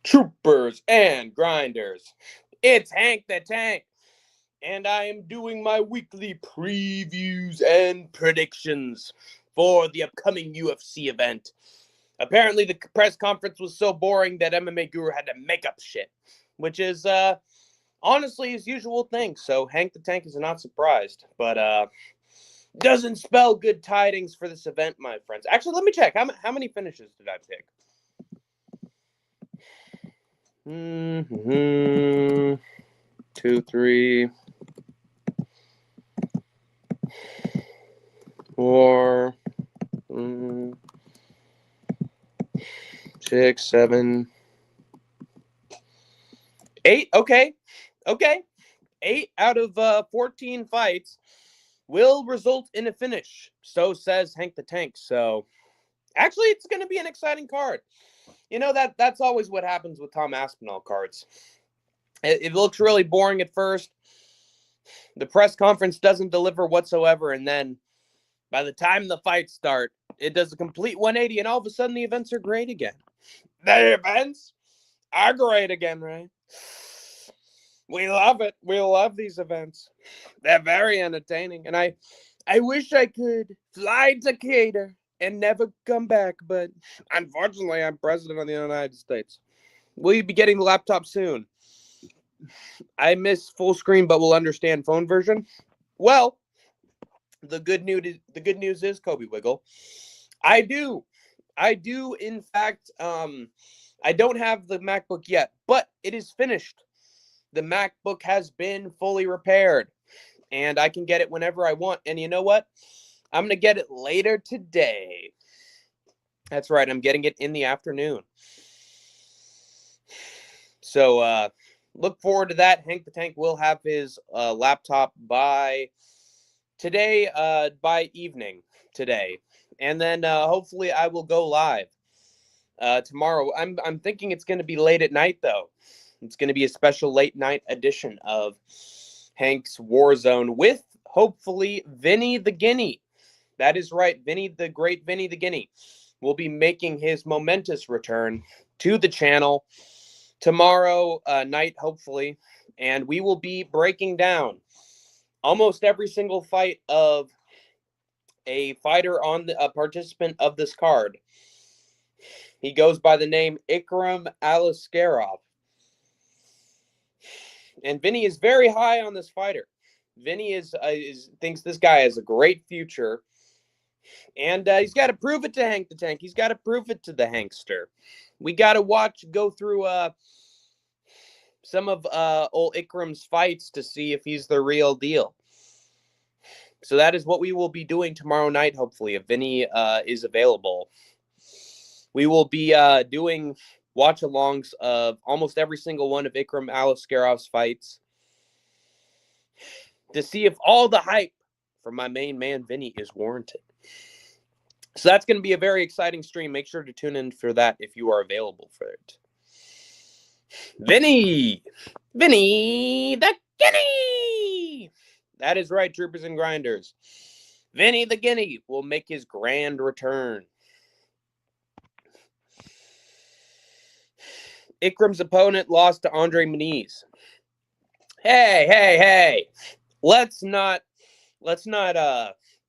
Troopers and grinders, it's Hank the Tank, and I am doing my weekly previews and predictions for the upcoming UFC event. Apparently, the press conference was so boring that MMA Guru had to make up shit, which is honestly his usual thing. So Hank the Tank is not surprised, but doesn't spell good tidings for this event, my friends. Actually, let me check. How many finishes did I pick? 2, 3, 4, 6, 7, 8. Okay. 8 out of 14 fights will result in a finish. So says Hank the Tank. So actually, it's going to be an exciting card. You know, that's always what happens with Tom Aspinall cards. It looks really boring at first. The press conference doesn't deliver whatsoever, and then by the time the fights start, it does a complete 180, and all of a sudden the events are great again. The events are great again, right? We love it. We love these events. They're very entertaining, and I wish I could fly to Decatur and never come back, but unfortunately, I'm president of the United States. Will you be getting the laptop soon? I miss full screen, but will understand phone version. Well, the good news is, Kobe Wiggle, I do. In fact, I don't have the MacBook yet, but it is finished. The MacBook has been fully repaired, and I can get it whenever I want. And you know what? I'm going to get it later today. That's right. I'm getting it in the afternoon. So look forward to that. Hank the Tank will have his laptop by today, by evening today. And then hopefully I will go live tomorrow. I'm thinking it's going to be late at night, though. It's going to be a special late night edition of Hank's Warzone with, hopefully, Vinny the Guinea. That is right. The great Vinny the Guinea will be making his momentous return to the channel tomorrow night, hopefully. And we will be breaking down almost every single fight of a fighter a participant of this card. He goes by the name Ikram Aliskerov. And Vinny is very high on this fighter. Vinny thinks this guy has a great future. And he's got to prove it to Hank the Tank. He's got to prove it to the Hankster. We got to go through some of old Ikram's fights to see if he's the real deal. So that is what we will be doing tomorrow night, hopefully, if Vinny is available. We will be doing watch-alongs of almost every single one of Ikram Aliskerov's fights to see if all the hype from my main man, Vinny, is warranted. So that's going to be a very exciting stream. Make sure to tune in for that if you are available for it. Vinny the Guinea. That is right, troopers and grinders. Vinny the Guinea will make his grand return. Ikram's opponent lost to Andre Muniz. Hey. Let's not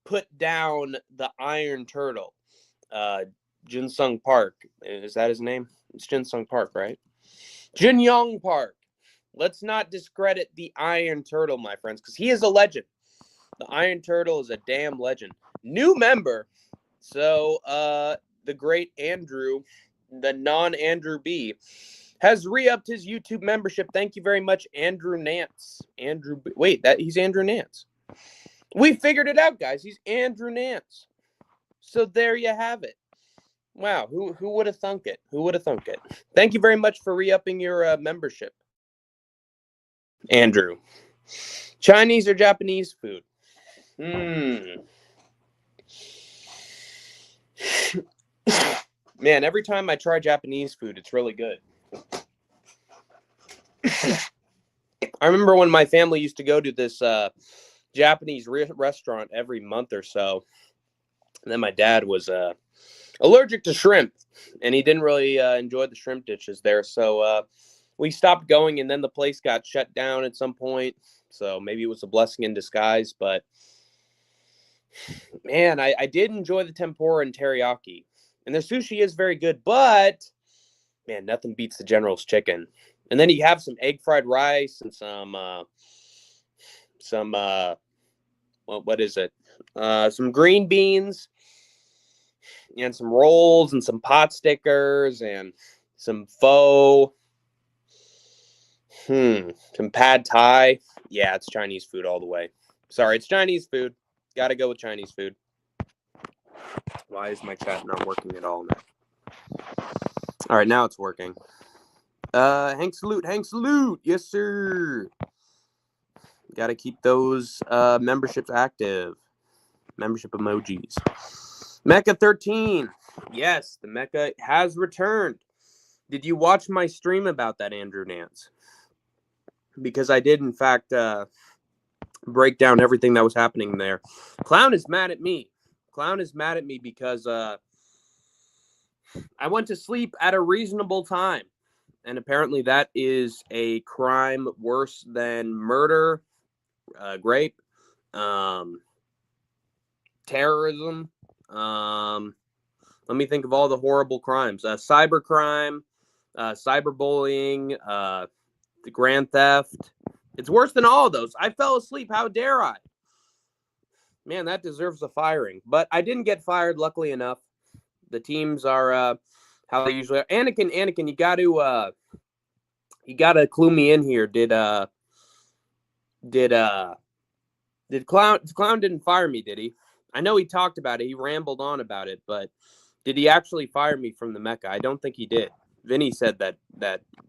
put down the Iron Turtle. Jin Sung Park. Is that his name? It's Jin Sung Park, right? Jin Young Park. Let's not discredit the Iron Turtle, my friends, because he is a legend. The Iron Turtle is a damn legend. New member. So the great Andrew, the non-Andrew B, has re-upped his YouTube membership. Thank you very much, Andrew Nance. He's Andrew Nance. We figured it out, guys. He's Andrew Nance. So there you have it. Wow, who would have thunk it? Thank you very much for re-upping your membership, Andrew. Chinese or Japanese food? Man, every time I try Japanese food, it's really good. I remember when my family used to go to this Japanese restaurant every month or so. And then my dad was allergic to shrimp, and he didn't really enjoy the shrimp dishes there. So we stopped going, and then the place got shut down at some point. So maybe it was a blessing in disguise. But man, I did enjoy the tempura and teriyaki, and their sushi is very good. But man, nothing beats the General's chicken. And then you have some egg fried rice and some what is it? Some green beans and some rolls and some pot stickers and some pho. Some pad thai. Yeah, it's Chinese food all the way. Sorry, it's Chinese food. Gotta go with Chinese food. Why is my chat not working at all now? All right, now it's working. Hank salute. Yes, sir. Gotta keep those memberships active. Membership emojis. Mecha 13. Yes, the Mecha has returned. Did you watch my stream about that, Andrew Nance? Because I did, in fact, break down everything that was happening there. Clown is mad at me. Clown is mad at me because I went to sleep at a reasonable time. And apparently that is a crime worse than murder, rape, terrorism. Let me think of all the horrible crimes. Cybercrime, cyberbullying, the grand theft. It's worse than all of those. I fell asleep. How dare I? Man, that deserves a firing. But I didn't get fired, luckily enough. The teams are how they usually are. Anakin, you gotta clue me in here. Did Clown didn't fire me, did he? I know he talked about it. He rambled on about it, but did he actually fire me from the Mecha? I don't think he did. Vinny said that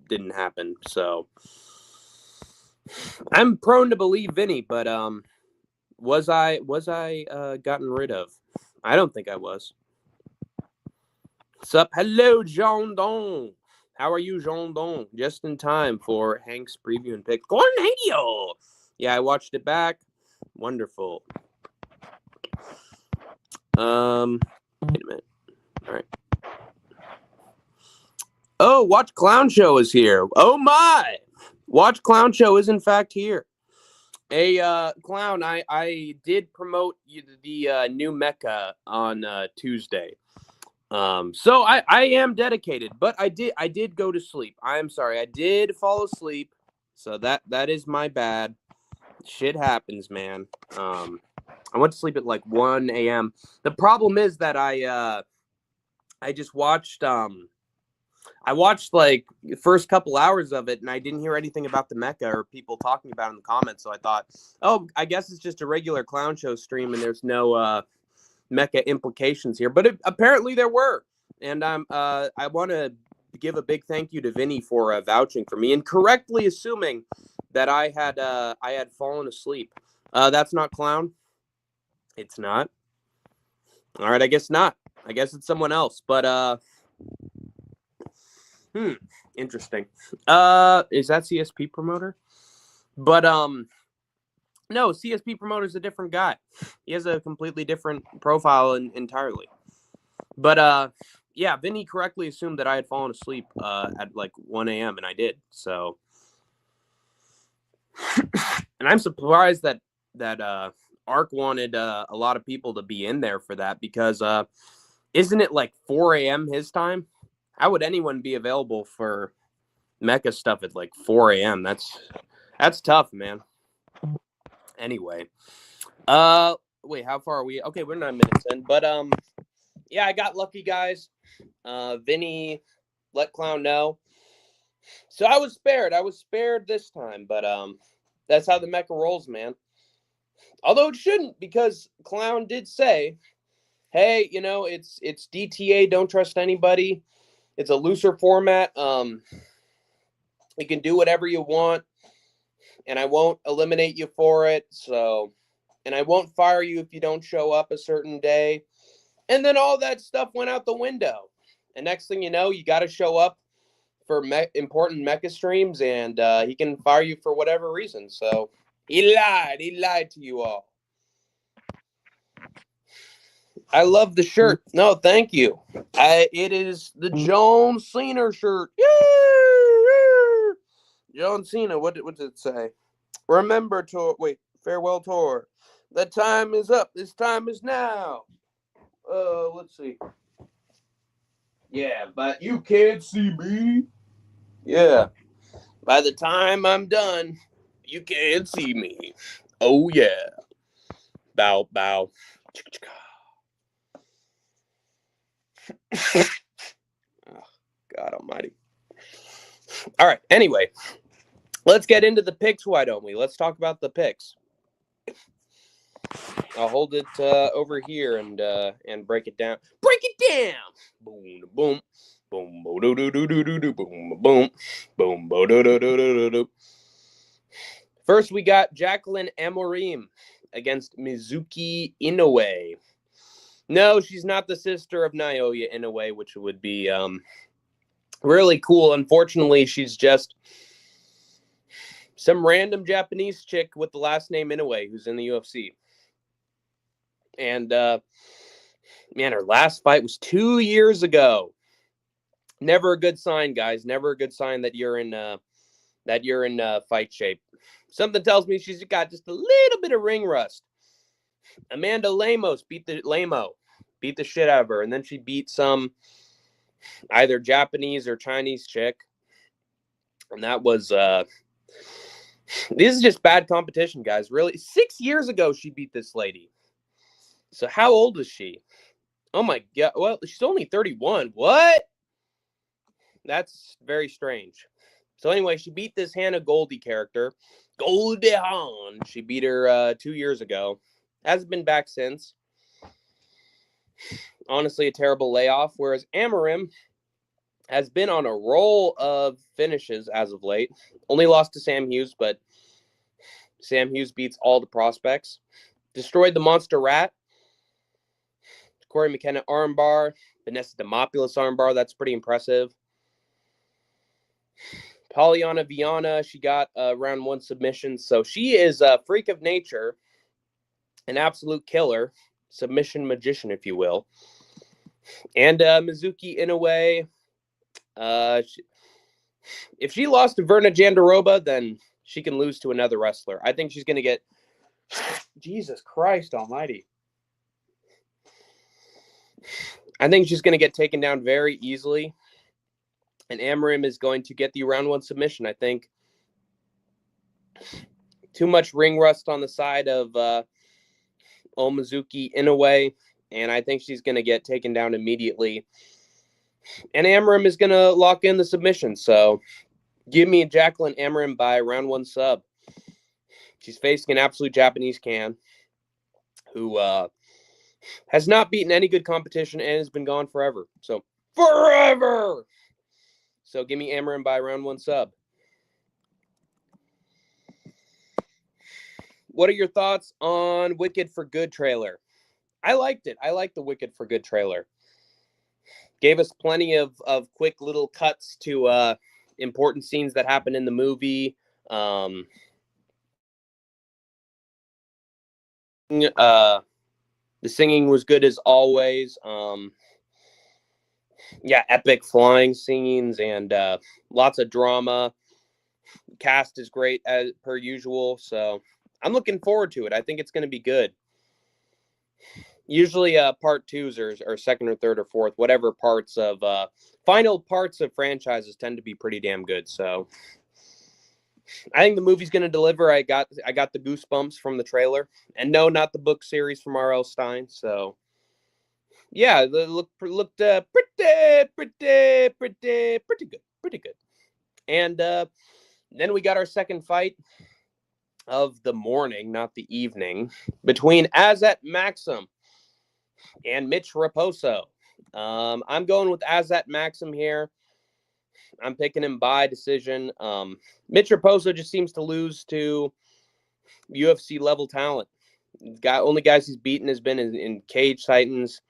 didn't happen. So I'm prone to believe Vinny, but was I gotten rid of? I don't think I was. Sup? Hello, Jean Don. How are you, Jean Don? Just in time for Hank's preview and pick. Cornelio! Yeah, I watched it back. Wonderful. Wait a minute. All right. Oh, Watch Clown Show is here. Oh my! Watch Clown Show is in fact here. Hey, Clown, I did promote the new Mecha on Tuesday. So I am dedicated, but I did go to sleep. I am sorry. I did fall asleep. So that is my bad. Shit happens, man. I went to sleep at like 1 a.m. The problem is that I just watched I watched like the first couple hours of it and I didn't hear anything about the Mecha or people talking about it in the comments. So I thought, oh, I guess it's just a regular Clown Show stream and there's no Mecha implications here. But apparently there were. And I want to give a big thank you to Vinny for vouching for me and correctly assuming that I had fallen asleep. That's not Clown. It's not. All right, I guess not. I guess it's someone else. But interesting. Is that CSP promoter? But no, CSP promoter is a different guy. He has a completely different profile entirely. But yeah, Vinny correctly assumed that I had fallen asleep at like 1 a.m. and I did. So, and I'm surprised that Ark wanted a lot of people to be in there for that because isn't it like 4 a.m. his time? How would anyone be available for Mecha stuff at like 4 a.m.? That's tough, man. Anyway, wait, how far are we? Okay, we're 9 minutes in, but yeah, I got lucky, guys. Vinny let Clown know, so I was spared. I was spared this time, but that's how the Mecha rolls, man. Although it shouldn't, because Clown did say, "Hey, it's DTA. Don't trust anybody. It's a looser format. You can do whatever you want, and I won't eliminate you for it. So, and I won't fire you if you don't show up a certain day." And then all that stuff went out the window. And next thing you know, you got to show up for important Mecha streams, and he can fire you for whatever reason. So he lied. He lied to you all. I love the shirt. No, thank you. It is the John Cena shirt. Yeah! John Cena. What did it say? Remember tour. Wait, farewell tour. The time is up. This time is now. Let's see. Yeah, but you can't see me. Yeah. By the time I'm done, you can't see me. Oh yeah. Bow bow. Oh, God Almighty. All right. Anyway, let's get into the picks. Why don't we? Let's talk about the picks. I'll hold it over here and break it down. Break it down. Boom, boom, boom, boom, do do do do do do, boom, boom, boom, boom, do do do do do. First, we got Jacqueline Amorim against Mizuki Inoue. No, she's not the sister of Naoya Inoue, which would be really cool. Unfortunately, she's just some random Japanese chick with the last name Inoue who's in the UFC. And man, her last fight was 2 years ago. Never a good sign, guys. Never a good sign that you're in fight shape. Something tells me she's got just a little bit of ring rust. Amanda Lemos beat the shit out of her, and then she beat some either Japanese or Chinese chick, and that was this is just bad competition, guys. Really, 6 years ago she beat this lady. So how old is she? Oh my God! Well, she's only 31. What? That's very strange. So anyway, she beat this Hannah Goldie character, Goldie Hawn. She beat her 2 years ago. Hasn't been back since. Honestly, a terrible layoff. Whereas Amorim has been on a roll of finishes as of late. Only lost to Sam Hughes, but Sam Hughes beats all the prospects. Destroyed the Monster Rat. Corey McKenna armbar. Vanessa Demopoulos armbar. That's pretty impressive. Polyana Viana, she got round one submission. So she is a freak of nature, an absolute killer, submission magician, if you will. And Mizuki Inoue, if she lost to Verna Jandaroba, then she can lose to another wrestler. I think she's going to get... Jesus Christ almighty. I think she's going to get taken down very easily. And Amorim is going to get the round one submission. I think too much ring rust on the side of Mizuki Inoue. And I think she's going to get taken down immediately. And Amorim is going to lock in the submission. So give me Jacqueline Amorim by round one sub. She's facing an absolute Japanese can who has not beaten any good competition and has been gone forever. So, forever! So, give me Amorim by round one sub. What are your thoughts on Wicked for Good trailer? I liked it. I liked the Wicked for Good trailer. Gave us plenty of quick little cuts to important scenes that happen in the movie. The singing was good as always. Yeah, epic flying scenes and lots of drama. Cast is great as per usual. So I'm looking forward to it. I think it's going to be good. Usually part twos or second or third or fourth, whatever parts of final parts of franchises tend to be pretty damn good. So I think the movie's going to deliver. I got the goosebumps from the trailer, and no, not the book series from R.L. Stine. So yeah, it looked pretty good. And then we got our second fight of the morning, not the evening, between Azat Maxim and Mitch Raposo. I'm going with Azat Maxim here. I'm picking him by decision. Mitch Raposo just seems to lose to UFC level talent. Only guys he's beaten has been in Cage Titans.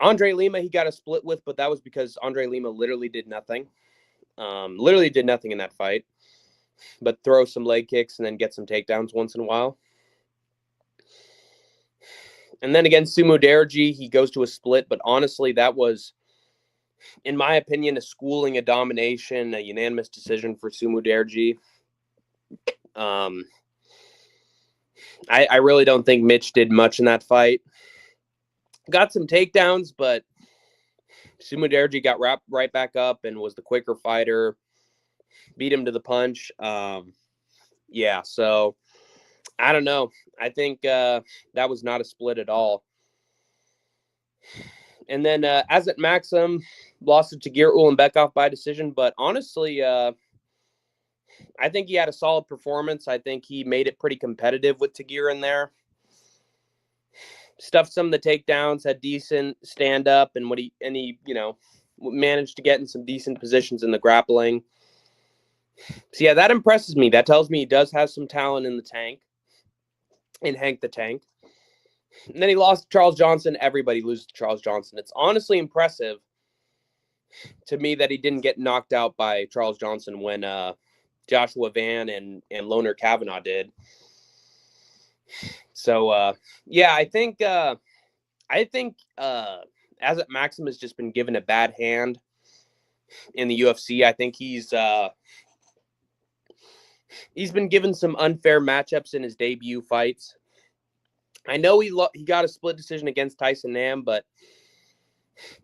Andre Lima, he got a split with, but that was because Andre Lima literally did nothing. Literally did nothing in that fight, but throw some leg kicks and then get some takedowns once in a while. And then against Sumo Derji, he goes to a split. But honestly, that was, in my opinion, a schooling, a domination, a unanimous decision for Sumo Derji. I really don't think Mitch did much in that fight. Got some takedowns, but Sumo Derji got wrapped right back up and was the quicker fighter. Beat him to the punch. Yeah, so I don't know. I think that was not a split at all. And then Azat Maxim lost to Tagir Ulanbekov by decision, but honestly, I think he had a solid performance. I think he made it pretty competitive with Tagir in there. Stuffed some of the takedowns, had decent stand up, and he managed to get in some decent positions in the grappling. So yeah, that impresses me. That tells me he does have some talent in the tank, in Hank the Tank. And then he lost to Charles Johnson. Everybody loses to Charles Johnson. It's honestly impressive to me that he didn't get knocked out by Charles Johnson when Joshua Van and Loner Kavanaugh did. So yeah, I think Azat Maxim has just been given a bad hand in the UFC. I think he's been given some unfair matchups in his debut fights. I know he got a split decision against Tyson Nam, but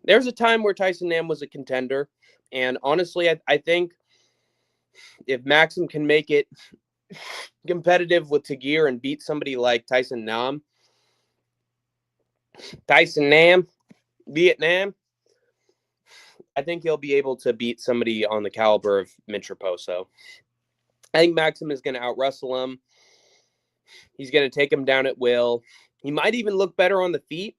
there's a time where Tyson Nam was a contender. And honestly, I think if Maxim can make it competitive with Tagir and beat somebody like Tyson Nam, Vietnam, I think he'll be able to beat somebody on the caliber of Mitch Raposo. I think Maxim is going to out-wrestle him. He's going to take him down at will. He might even look better on the feet.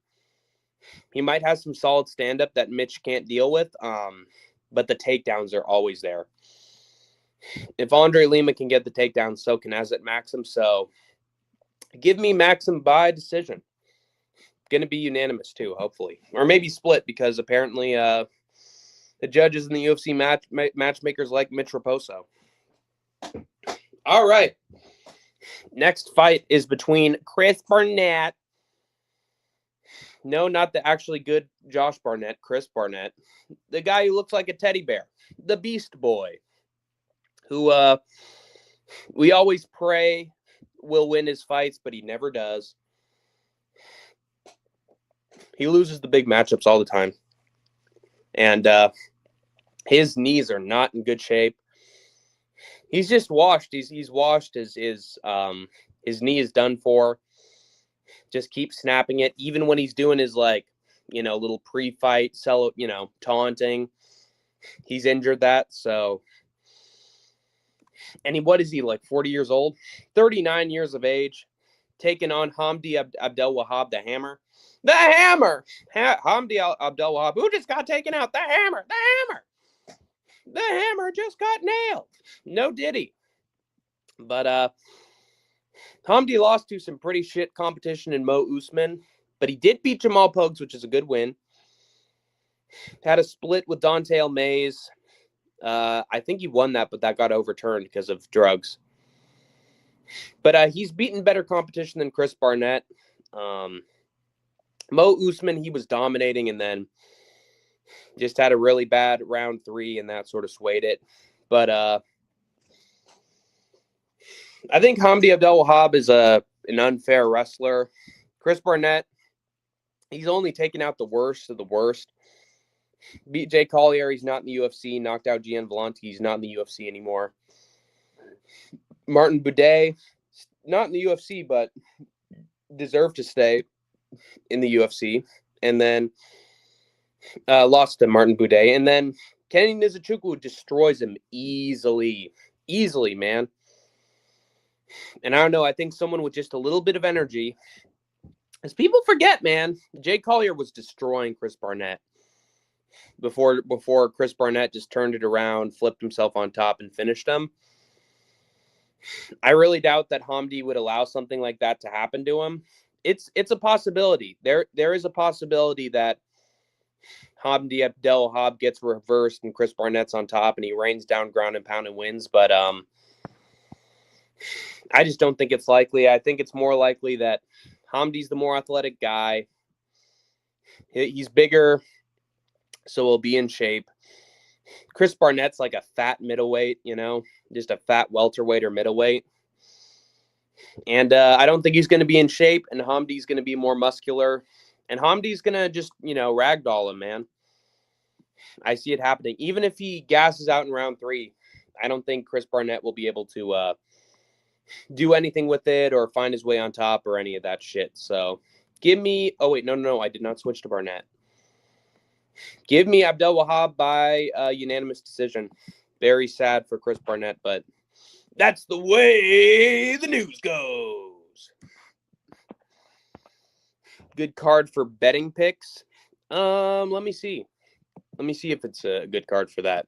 He might have some solid stand-up that Mitch can't deal with, but the takedowns are always there. If Andre Lima can get the takedown, so can Azat Maxim. So give me Maxim by decision. Going to be unanimous too, hopefully. Or maybe split, because apparently the judges in the UFC matchmakers like Mitch Raposo. All right. Next fight is between Chris Barnett. No, not the actually good Josh Barnett, Chris Barnett. The guy who looks like a teddy bear. The Beast Boy. Who we always pray will win his fights, but he never does. He loses the big matchups all the time. And his knees are not in good shape. He's just washed. He's washed. His knee is done for. Just keep snapping it. Even when he's doing his little pre-fight, taunting. He's injured that. So, and what is he, like 40 years old? 39 years of age. Taking on Hamdi Abdel Wahab, the Hammer. The Hammer! Hamdi Abdel Wahab, who just got taken out. The Hammer! The Hammer! The Hammer just got nailed. No diddy. But Hamdi lost to some pretty shit competition in Mo Usman. But he did beat Jamal Pogues, which is a good win. Had a split with Don'Tale Mays. I think he won that, but that got overturned because of drugs. But he's beaten better competition than Chris Barnett. Mo Usman, he was dominating and then just had a really bad round 3, and that sort of swayed it. But I think Hamdi Abdel Wahab is an unfair wrestler. Chris Barnett, he's only taken out the worst of the worst. Beat Jay Collier, he's not in the UFC. Knocked out Gian Vellante, he's not in the UFC anymore. Martin Buday, not in the UFC, but deserved to stay in the UFC. And then lost to Martin Buday. And then Kenny Nizuchukwu destroys him easily, man. And I don't know, I think someone with just a little bit of energy, as people forget, man, Jay Collier was destroying Chris Barnett before Chris Barnett just turned it around, flipped himself on top, and finished him. I really doubt that Hamdi would allow something like that to happen to him. It's a possibility. There is a possibility that Hamdi Abdel Wahab gets reversed and Chris Barnett's on top and he rains down ground and pound and wins. But I just don't think it's likely. I think it's more likely that Hamdi's the more athletic guy. He's bigger, so he'll be in shape. Chris Barnett's like a fat middleweight, just a fat welterweight or middleweight. And I don't think he's going to be in shape, and Hamdi's going to be more muscular. And Hamdi's going to just, ragdoll him, man. I see it happening. Even if he gasses out in round 3, I don't think Chris Barnett will be able to do anything with it or find his way on top or any of that shit. So give me... Oh, wait, no. I did not switch to Barnett. Give me Abdel Wahab by unanimous decision. Very sad for Chris Barnett, but that's the way the news goes. Good card for betting picks. Let me see. Let me see if it's a good card for that.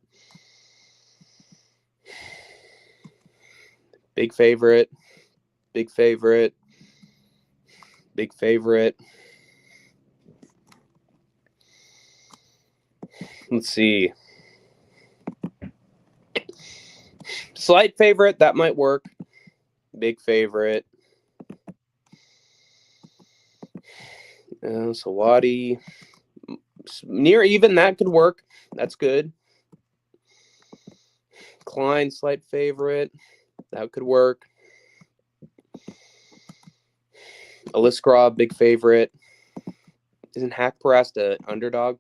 Big favorite. Big favorite. Big favorite. Let's see. Slight favorite, that might work. Big favorite. Sawadi. Near even, that could work. That's good. Klein, slight favorite. That could work. Aliskrov, big favorite. Isn't Hack Parast an underdog?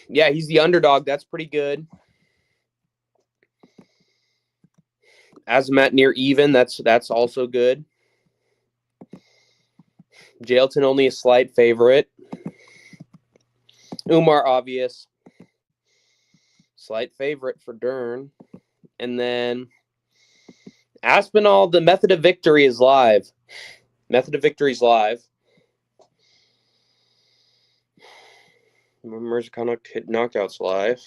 Yeah, he's the underdog. That's pretty good. Azamat near even. That's also good. Jailton only a slight favorite. Umar obvious. Slight favorite for Dern. And then Aspinall, the method of victory is live. Method of victory is live. Mirzakano knockouts live.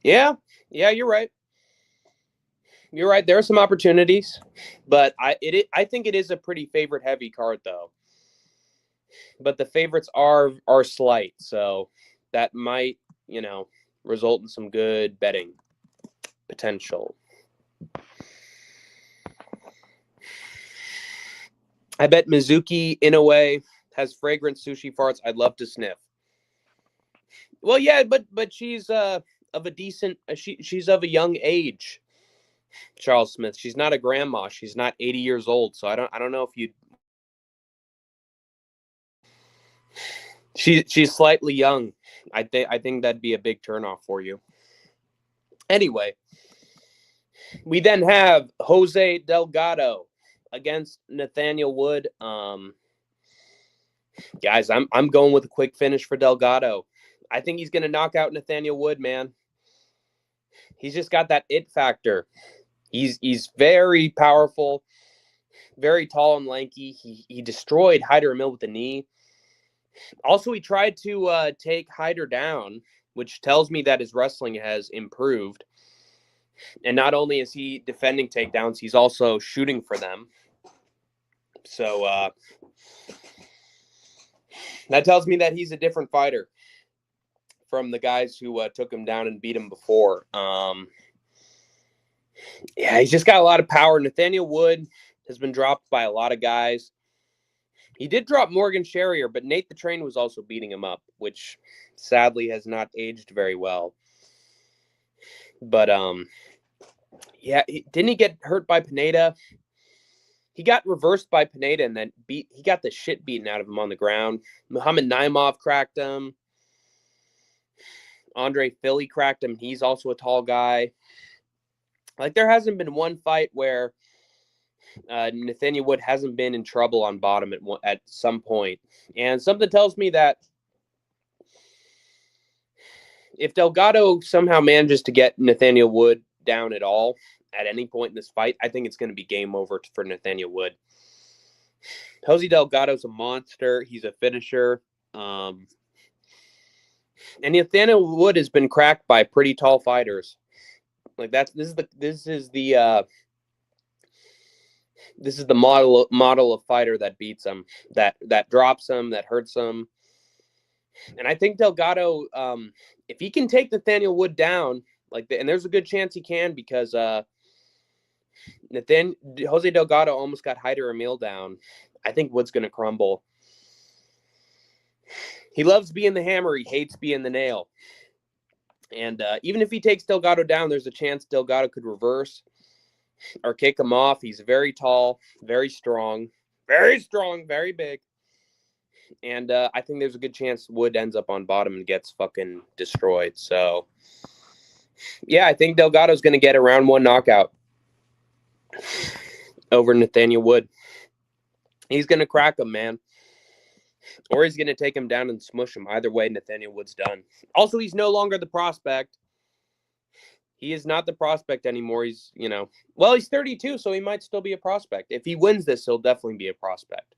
Yeah, you're right. You're right. There are some opportunities, but I think it is a pretty favorite heavy card though. But the favorites are slight, so that might, result in some good betting potential. I bet Mizuki Inoue has fragrant sushi farts I'd love to sniff. Well, yeah, but she's of a decent she's of a young age. Charles Smith. She's not a grandma. She's not 80 years old, so I don't know if you'd... She's slightly young. I think that'd be a big turnoff for you. Anyway, we then have Jose Delgado against Nathaniel Wood. Guys, I'm going with a quick finish for Delgado. I think he's going to knock out Nathaniel Wood, man. He's just got that it factor. He's very powerful, very tall and lanky. He destroyed Hyder Emil with the knee. Also, he tried to take Hyder down, which tells me that his wrestling has improved. And not only is he defending takedowns, he's also shooting for them. So that tells me that he's a different fighter from the guys who took him down and beat him before. Yeah, he's just got a lot of power. Nathaniel Wood has been dropped by a lot of guys. He did drop Morgan Sherrier, but Nate the Train was also beating him up, which sadly has not aged very well. But yeah, didn't he get hurt by Pineda? He got reversed by Pineda and then he got the shit beaten out of him on the ground. Muhammad Naimov cracked him. Andre Philly cracked him. He's also a tall guy. Like, there hasn't been one fight where Nathaniel Wood hasn't been in trouble on bottom at some point. And something tells me that if Delgado somehow manages to get Nathaniel Wood down at all at any point in this fight, I think it's going to be game over for Nathaniel Wood. Jose Delgado's a monster. He's a finisher. And Nathaniel Wood has been cracked by pretty tall fighters. Like, this is the model of fighter that beats him, that drops him, that hurts him. And I think Delgado, if he can take Nathaniel Wood down, and there's a good chance he can, because Jose Delgado almost got Hyder Emil down. I think Wood's going to crumble. He loves being the hammer. He hates being the nail. And even if he takes Delgado down, there's a chance Delgado could reverse or kick him off. He's very tall, very strong, very big. And I think there's a good chance Wood ends up on bottom and gets fucking destroyed. So, yeah, I think Delgado's going to get a round 1 knockout over Nathaniel Wood. He's going to crack him, man. Or he's going to take him down and smush him. Either way, Nathaniel Wood's done. Also, he's no longer the prospect. He is not the prospect anymore. He's, he's 32, so he might still be a prospect. If he wins this, he'll definitely be a prospect.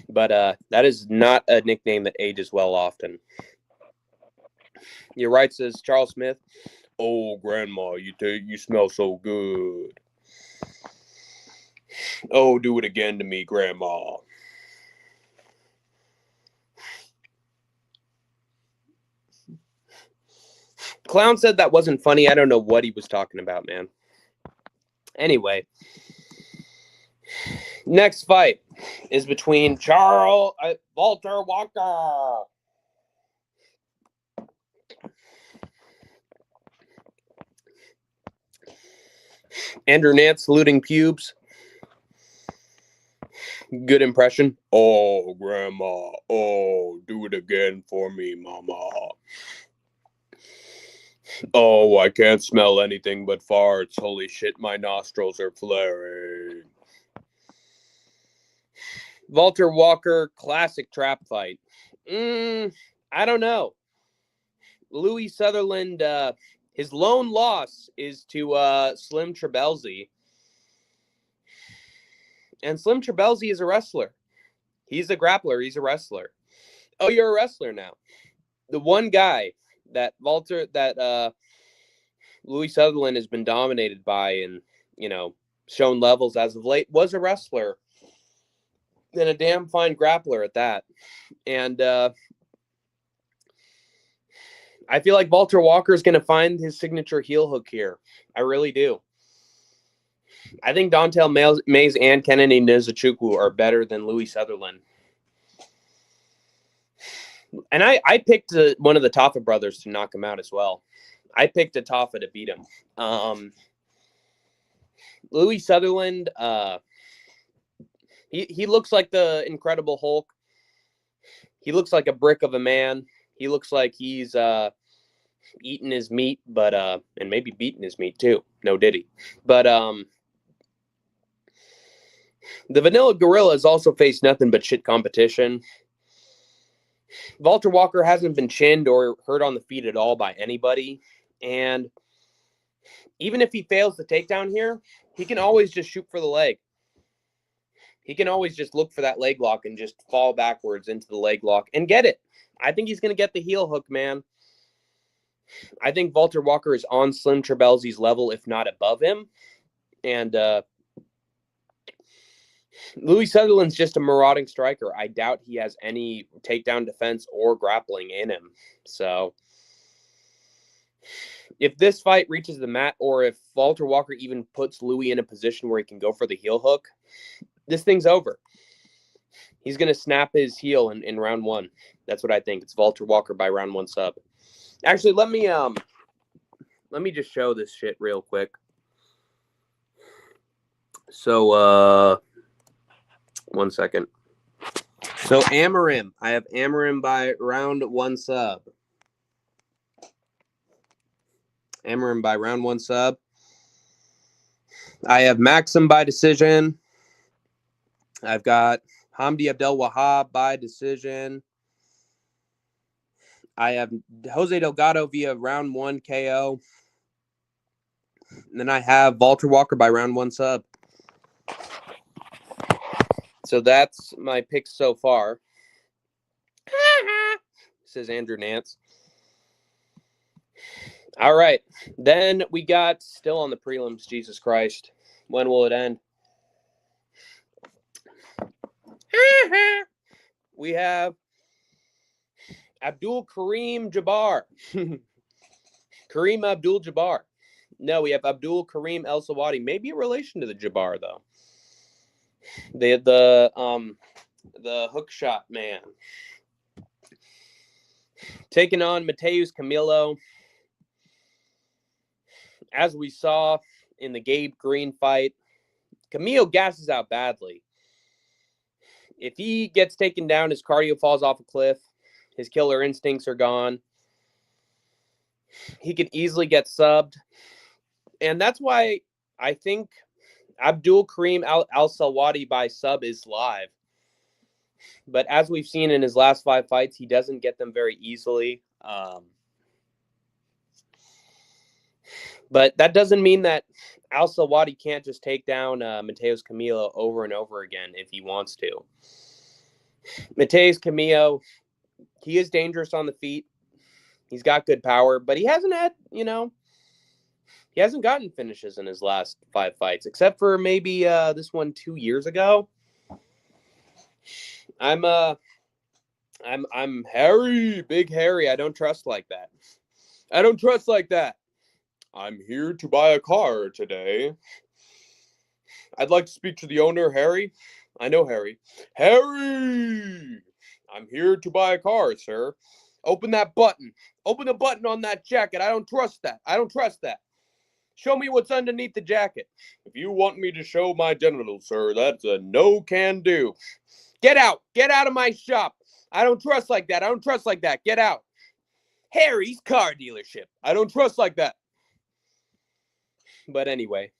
But that is not a nickname that ages well often. You're right, says Charles Smith. Oh, Grandma, you smell so good. Oh, do it again to me, Grandma. Clown said that wasn't funny. I don't know what he was talking about, man. Anyway, next fight is between Walter Walker. Andrew Nance saluting pubes. Good impression. Oh, Grandma. Oh, do it again for me, Mama. Oh, I can't smell anything but farts. Holy shit, my nostrils are flaring. Walter Walker, classic trap fight. I don't know. Louis Sutherland, his lone loss is to Slim Trabelsi. And Slim Trabelsi is a wrestler. He's a grappler. He's a wrestler. Oh, you're a wrestler now. The one guy that Louis Sutherland has been dominated by and, shown levels as of late was a wrestler and a damn fine grappler at that. And I feel like Walter Walker is going to find his signature heel hook here. I really do. I think Dontel Mays and Kennedy Nzechukwu are better than Louis Sutherland. And I picked one of the Taffa brothers to knock him out as well. I picked a Taffa to beat him. Louis Sutherland, he looks like the Incredible Hulk. He looks like a brick of a man. He looks like he's eating his meat, but and maybe beating his meat too. No diddy. But the Vanilla Gorilla has also faced nothing but shit competition. Walter Walker hasn't been chinned or hurt on the feet at all by anybody. And even if he fails the takedown here, he can always just shoot for the leg. He can always just look for that leg lock and just fall backwards into the leg lock and get it. I think he's going to get the heel hook, man. I think Walter Walker is on Slim Trabelsi's level, if not above him. And Louis Sutherland's just a marauding striker. I doubt he has any takedown defense or grappling in him. So if this fight reaches the mat, or if Walter Walker even puts Louis in a position where he can go for the heel hook, this thing's over. He's going to snap his heel in round 1. That's what I think. It's Walter Walker by round 1 sub. Actually, let me just show this shit real quick. So, 1 second. So, Amarim. I have Amarim by round 1 sub. Amarim by round 1 sub. I have Maxim by decision. I've got Hamdi Abdel Wahab by decision. I have Jose Delgado via round 1 KO. And then I have Walter Walker by round 1 sub. So that's my picks so far. Says Andrew Nance. All right. Then we got still on the prelims. Jesus Christ. When will it end? We have Abdul Kareem Jabbar. Kareem Abdul Jabbar. No, we have Abdul Kareem El Sawadi. Maybe a relation to the Jabbar, though. They had the hook shot man taking on Mateus Camilo. As we saw in the Gabe Green fight, Camilo gasses out badly. If he gets taken down, his cardio falls off a cliff. His killer instincts are gone. He can easily get subbed. And that's why I think Abdul Karim Al-Salwati by sub is live. But as we've seen in his last 5 fights, he doesn't get them very easily. But that doesn't mean that Al-Salwati can't just take down Mateus Camilo over and over again if he wants to. Mateus Camilo, he is dangerous on the feet. He's got good power, but he hasn't had, he hasn't gotten finishes in his last 5 fights, except for maybe this one 2 years ago. I'm Harry, big Harry. I don't trust like that. I'm here to buy a car today. I'd like to speak to the owner, Harry. I know Harry. Harry! I'm here to buy a car, sir. Open that button. Open the button on that jacket. I don't trust that. Show me what's underneath the jacket. If you want me to show my genitals, sir, that's a no can do. Get out. Get out of my shop. I don't trust like that. Get out. Harry's car dealership. I don't trust like that. But anyway,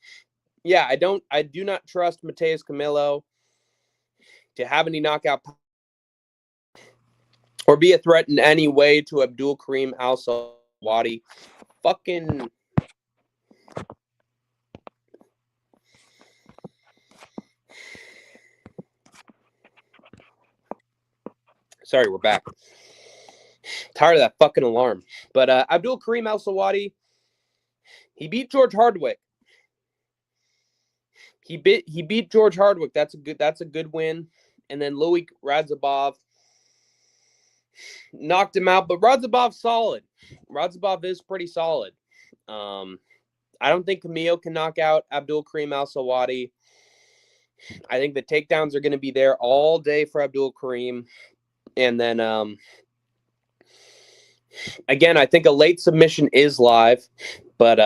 yeah, I do not trust Mateus Camilo to have any knockout or be a threat in any way to Abdul Karim Al-Salwati. Fucking sorry, we're back. Tired of that fucking alarm. But Abdul Karim Al-Salwati, he beat George Hardwick. He beat George Hardwick. That's a good win. And then Louis Radzhabov knocked him out, but Radzhabov's solid. Radzhabov is pretty solid. I don't think Camilo can knock out Abdul Karim Al-Salwati. I think the takedowns are going to be there all day for Abdul Karim. And then again, I think a late submission is live, but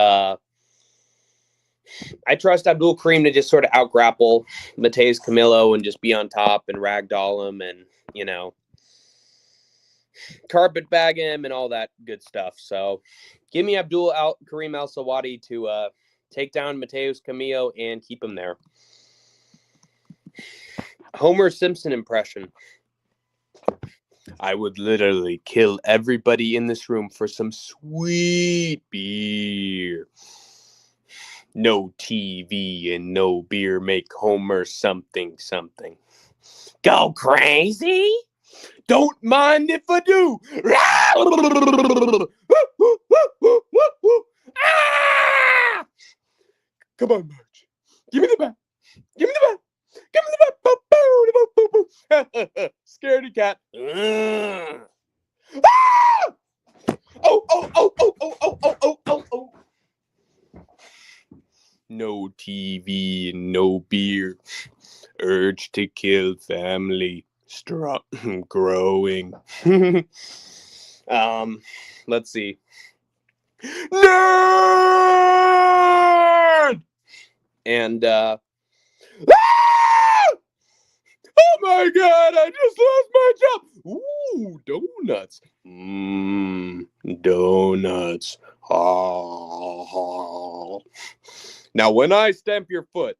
I trust Abdul Karim to just sort of out-grapple Mateus Camilo and just be on top and ragdoll him and, carpet bag him and all that good stuff. So give me Abdul Karim Al-Salwati to take down Mateus Camilo and keep him there. Homer Simpson impression. I would literally kill everybody in this room for some sweet beer. No TV and no beer make Homer something. Go crazy? Don't mind if I do. Come on, Marge. Give me the bat. Scaredy cat. Oh. No TV and no beer. Urge to kill family. Strong, growing. Let's see. Nerd! And, oh my God, I just lost my job. Ooh, donuts. Donuts. Oh. Now, when I stamp your foot,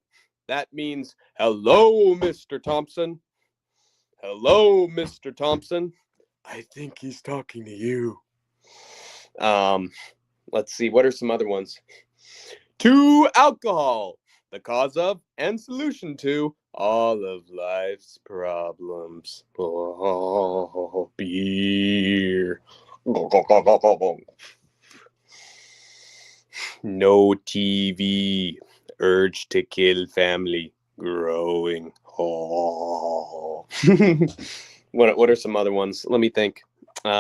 that means, hello, Mr. Thompson. Hello, Mr. Thompson. I think he's talking to you. Let's see. What are some other ones? To alcohol, the cause of and solution to all of life's problems. Oh, beer. No TV. Urge to kill family. Growing. Oh. What are some other ones? Let me think. Wait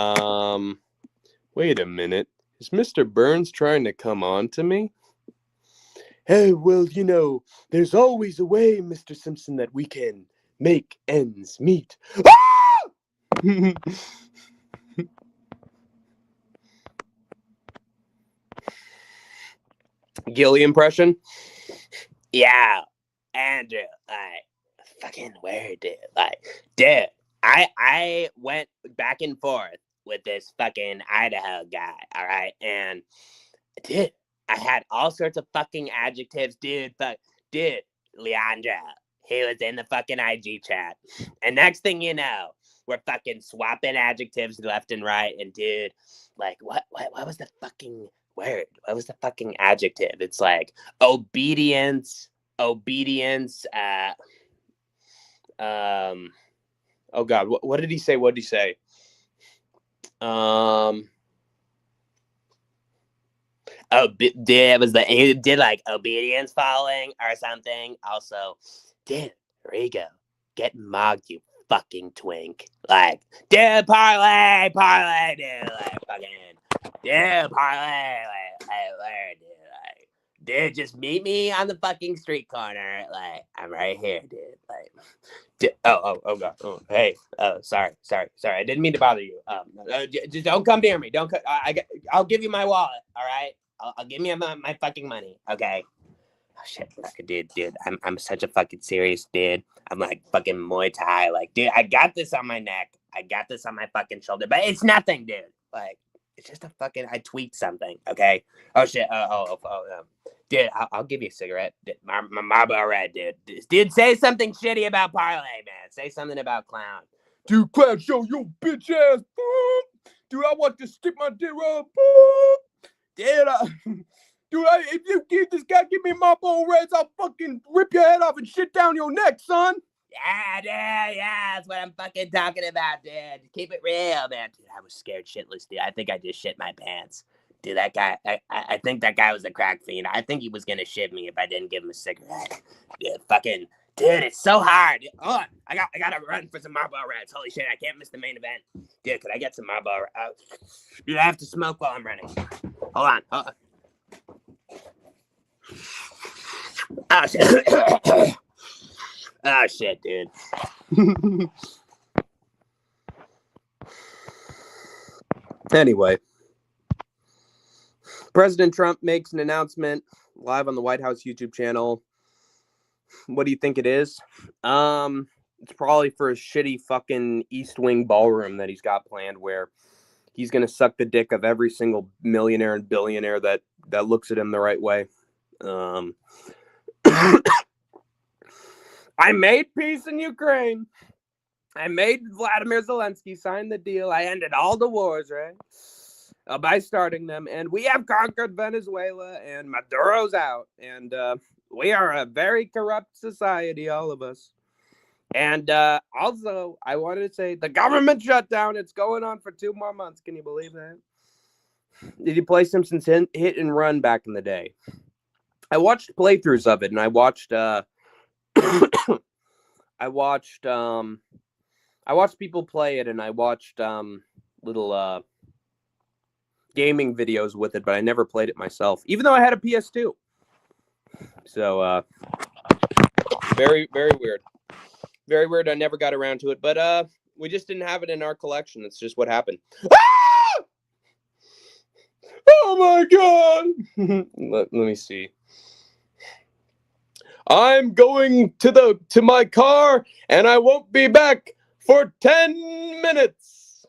a minute. Is Mr. Burns trying to come on to me? Hey, well, there's always a way, Mr. Simpson, that we can make ends meet. Gilly impression? Yeah, Andrew, fucking weird, dude. Dude, I went back and forth with this fucking Idaho guy, all right? And, dude, I had all sorts of fucking adjectives, dude. Dude, Leandra, he was in the fucking IG chat. And next thing you know, we're fucking swapping adjectives left and right. And, dude, what was the fucking word? What was the fucking adjective? It's like obedience, oh God, what did he say? What did he say? He did like obedience falling or something. Also, dude, Rigo, get mugged, you fucking twink. Dude, parlay, dude, dude, parlay, dude, just meet me on the fucking street corner. I'm right here, dude. Oh God. Oh, hey. Sorry. I didn't mean to bother you. Just don't come near me. Don't. I'll give you my wallet. All right. I'll give me my fucking money. Okay. Oh shit, dude. I'm such a fucking serious dude. I'm like fucking Muay Thai. Dude, I got this on my neck. I got this on my fucking shoulder, but it's nothing, dude. It's just I tweaked something. Okay. Oh shit. Dude, I'll give you a cigarette. My Marlboro Red, dude. Dude, say something shitty about Parlay, man. Say something about Clown. Dude, Clown, show you bitch ass. Dude, I want to stick my dick up. Dude, if you give this guy, give me Marlboro Reds, I'll fucking rip your head off and shit down your neck, son. Yeah, dude, yeah, that's what I'm fucking talking about, dude. Keep it real, man. Dude, I was scared shitless, dude. I think I just shit my pants. Dude, that guy, I think that guy was a crack fiend. I think he was gonna shit me if I didn't give him a cigarette. Dude, dude, it's so hard. Hold on, I gotta run for some Marlboro Reds. Holy shit, I can't miss the main event. Dude, could I get some Marlboro? Dude, I have to smoke while I'm running. Hold on. Oh shit. Oh shit, dude. Anyway, President Trump makes an announcement live on the White House YouTube channel. What do you think it is? It's probably for a shitty fucking East Wing ballroom that he's got planned, where he's gonna suck the dick of every single millionaire and billionaire that looks at him the right way. I made peace in Ukraine. I made Vladimir Zelensky sign the deal. I ended all the wars, right? By starting them. And we have conquered Venezuela, and Maduro's out. And we are a very corrupt society, all of us. And also, I wanted to say the government shutdown. It's going on for 2 more months. Can you believe that? Did you play Simpsons Hit and Run back in the day? I watched playthroughs of it, and I watched I watched people play it, and I watched little gaming videos with it, but I never played it myself, even though I had a PS2. So very, very weird. Very weird. I never got around to it, but we just didn't have it in our collection. It's just what happened. Ah! Oh my god! let me see. I'm going to my car, and I won't be back for 10 minutes.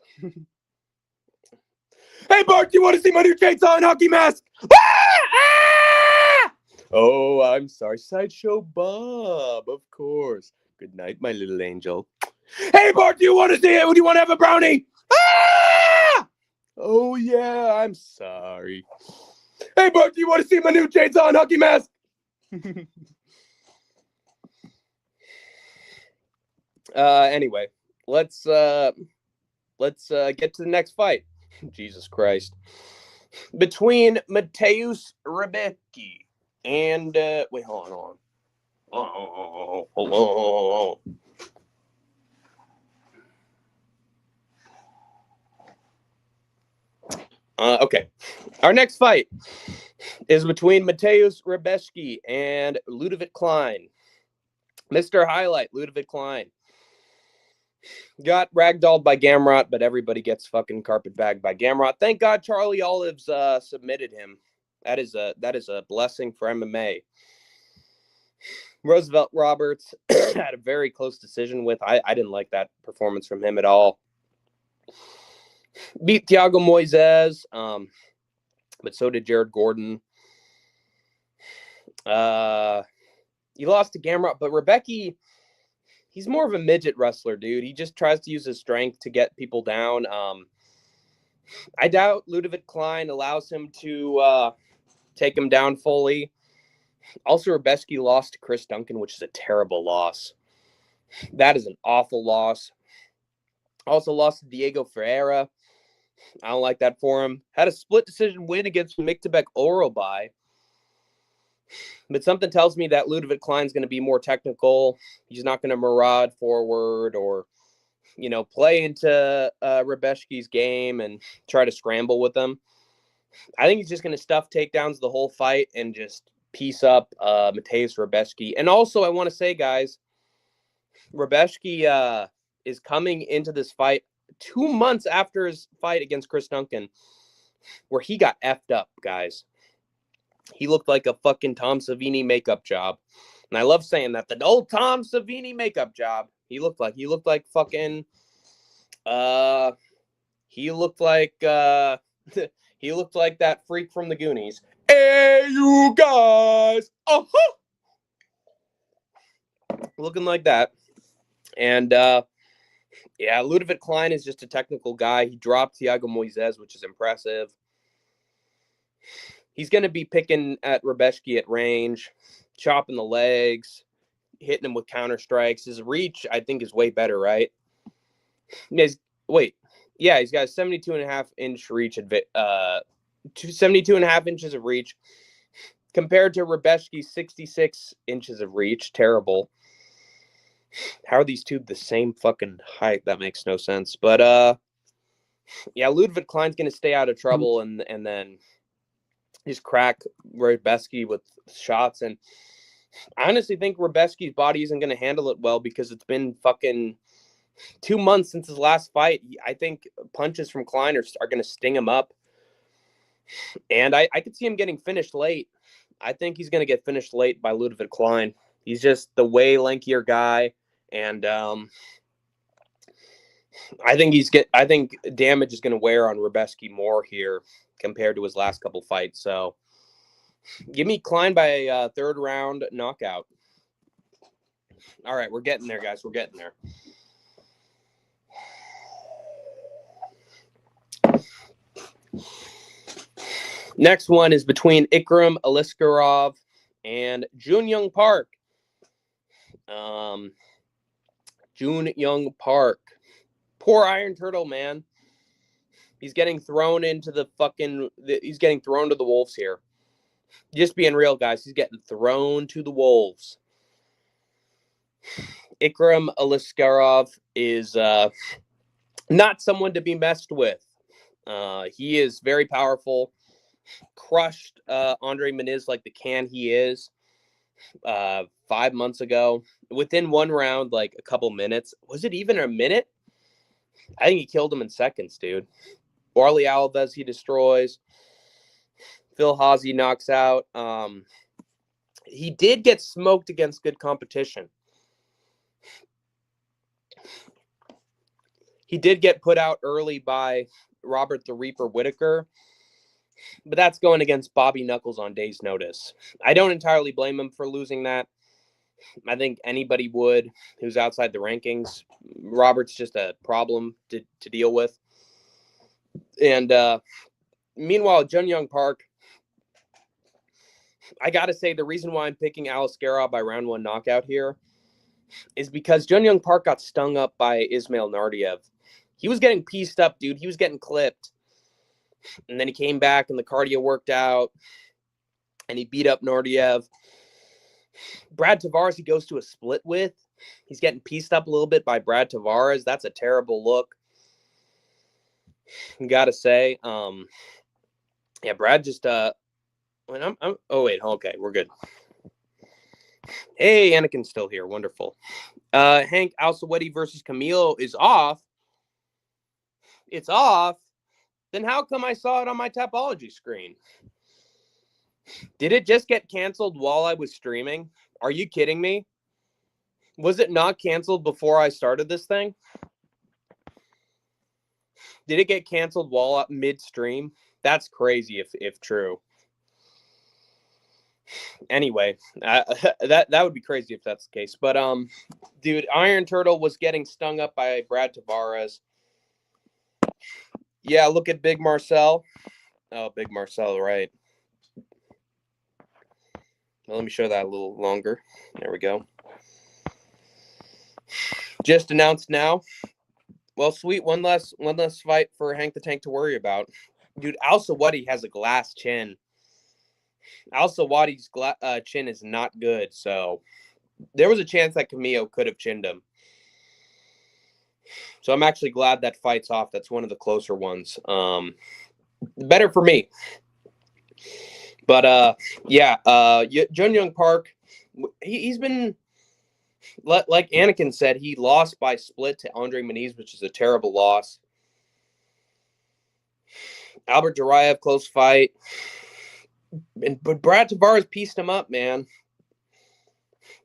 Hey, Bart, do you want to see my new chainsaw and hockey mask? Ah! Ah! Oh, I'm sorry. Sideshow Bob, of course. Good night, my little angel. Hey, Bart, do you want to see it? Do you want to have a brownie? Ah! Oh, yeah, I'm sorry. Hey, Bart, do you want to see my new chainsaw and hockey mask? Anyway, let's get to the next fight. Jesus Christ. Between Mateusz Rebecki and wait, hold on. Hold on. Okay. Our next fight is between Mateusz Rebecki and Ludovic Klein. Mr. Highlight, Ludovic Klein. Got ragdolled by Gamrot, but everybody gets fucking carpetbagged by Gamrot. Thank God Charlie Olives submitted him. That is a blessing for MMA. Roosevelt Roberts had a very close decision with. I didn't like that performance from him at all. Beat Thiago Moises, but so did Jared Gordon. He lost to Gamrot, but Rebecki, he's more of a midget wrestler, dude. He just tries to use his strength to get people down. I doubt Ludovic Klein allows him to take him down fully. Also, Rebecki lost to Chris Duncan, which is a terrible loss. That is an awful loss. Also lost to Diego Ferreira. I don't like that for him. Had a split decision win against Miktabek Orobai. But something tells me that Ludovic Klein's going to be more technical. He's not going to maraud forward or, play into Rebecki's game and try to scramble with them. I think he's just going to stuff takedowns the whole fight and just piece up Mateusz Rebecki. And also, I want to say, guys, Rebecki is coming into this fight 2 months after his fight against Chris Duncan, where he got effed up, guys. He looked like a fucking Tom Savini makeup job. And I love saying that. The old Tom Savini makeup job. He looked like fucking he looked like he looked like that freak from the Goonies. Hey, you guys. Uh-huh. Looking like that. And Ludovic Klein is just a technical guy. He dropped Thiago Moises, which is impressive. He's going to be picking at Rebecki at range, chopping the legs, hitting him with counter strikes. His reach, I think, is way better, right? He's got a 72.5-inch reach, 72.5 inches of reach, compared to Rebecki's 66 inches of reach. Terrible. How are these two the same fucking height? That makes no sense. But Ludovic Klein's going to stay out of trouble and then just crack Rebecki with shots. And I honestly think Rebecki's body isn't going to handle it well because it's been fucking 2 months since his last fight. I think punches from Klein are going to sting him up. And I could see him getting finished late. I think he's going to get finished late by Ludovic Klein. He's just the way lankier guy. And I think damage is going to wear on Rebecki more here compared to his last couple fights. So give me Klein by a third round knockout. All right, we're getting there, guys. We're getting there. Next one is between Ikram Aliskerov and Jun Young Park. Jun Young Park. Poor Iron Turtle, man. He's getting thrown into he's getting thrown to the wolves here. Just being real, guys. He's getting thrown to the wolves. Ikram Aliskerov is not someone to be messed with. He is very powerful. Crushed Andre Muniz like the can he is 5 months ago. Within one round, like a couple minutes. Was it even a minute? I think he killed him in seconds, dude. Warley Alves, he destroys. Phil Hawsey knocks out. He did get smoked against good competition. He did get put out early by Robert the Reaper Whitaker, but that's going against Bobby Knuckles on day's notice. I don't entirely blame him for losing that. I think anybody would who's outside the rankings. Robert's just a problem to deal with. And meanwhile, Jun Young Park, I got to say the reason why I'm picking Aliskerov by round one knockout here is because Jun Young Park got stung up by Ismail Nardiev. He was getting pieced up, dude. He was getting clipped. And then he came back and the cardio worked out and he beat up Nardiev. Brad Tavares, he goes to a split with. He's getting pieced up a little bit by Brad Tavares. That's a terrible look. Got to say. Brad just When oh wait, okay, we're good. Hey, Anakin's still here. Wonderful. Hank Alsawedi versus Camille is off. It's off. Then how come I saw it on my Tapology screen? Did it just get canceled while I was streaming? Are you kidding me? Was it not canceled before I started this thing? Did it get canceled while mid-stream? That's crazy if true. Anyway, that would be crazy if that's the case. But dude, Iron Turtle was getting stung up by Brad Tavares. Yeah, look at Big Marcel. Oh, Big Marcel, right. Well, let me show that a little longer. There we go. Just announced now. Well, sweet, one less fight for Hank the Tank to worry about. Dude, Alsawadi has a glass chin. Alsawadi's chin is not good, so there was a chance that Camillo could have chinned him. So I'm actually glad that fight's off. That's one of the closer ones. Better for me. But yeah, Jun Young Park, he's been, like Anakin said, he lost by split to Andre Muniz, which is a terrible loss. Albert Duraev, close fight. But Brad Tavares pieced him up, man.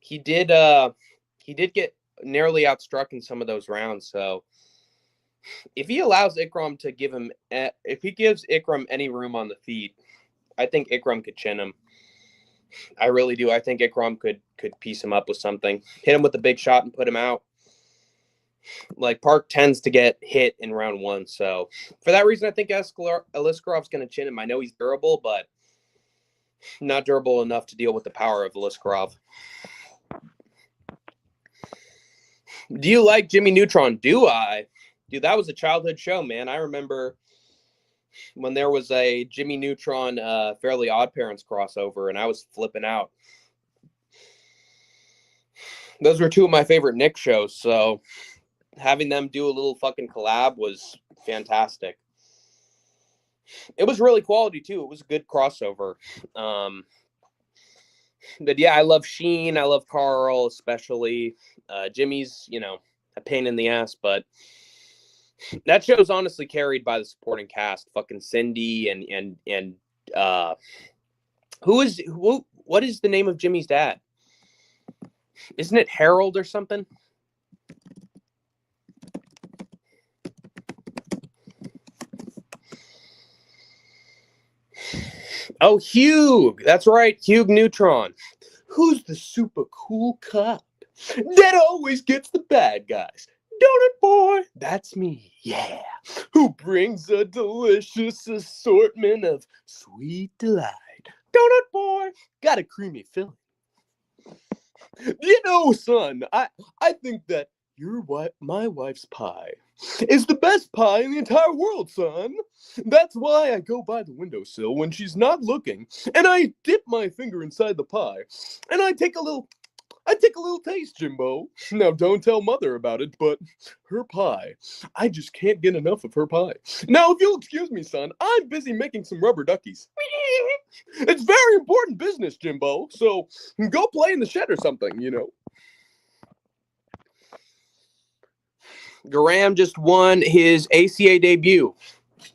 He did get narrowly outstruck in some of those rounds. So if he allows Ikram to if he gives Ikram any room on the feet, I think Ikram could chin him. I really do. I think Ikram could piece him up with something, hit him with a big shot and put him out. Like, Park tends to get hit in round one. So for that reason, I think Aliskerov's going to chin him. I know he's durable, but not durable enough to deal with the power of Aliskerov. Do you like Jimmy Neutron? Do I? Dude, that was a childhood show, man. I remember when there was a Jimmy Neutron Fairly Odd Parents crossover, and I was flipping out. Those were two of my favorite Nick shows, so having them do a little fucking collab was fantastic. It was really quality, too. It was a good crossover. But yeah, I love Sheen. I love Carl, especially. Jimmy's, a pain in the ass, but that show's honestly carried by the supporting cast. Fucking Cindy and what is the name of Jimmy's dad? Isn't it Harold or something? Oh, Hugh. That's right. Hugh Neutron. Who's the super cool cop that always gets the bad guys? Don't it, boy? That's me. Yeah. Who brings a delicious assortment of sweet delight. Don't it, boy? Got a creamy filling. Son, I think that my wife's pie is the best pie in the entire world, son. That's why I go by the windowsill when she's not looking, and I dip my finger inside the pie, and I take a little taste, Jimbo. Now, don't tell Mother about it, but her pie, I just can't get enough of her pie. Now, if you'll excuse me, son, I'm busy making some rubber duckies. It's very important business, Jimbo, so go play in the shed or something, Graham just won his ACA debut.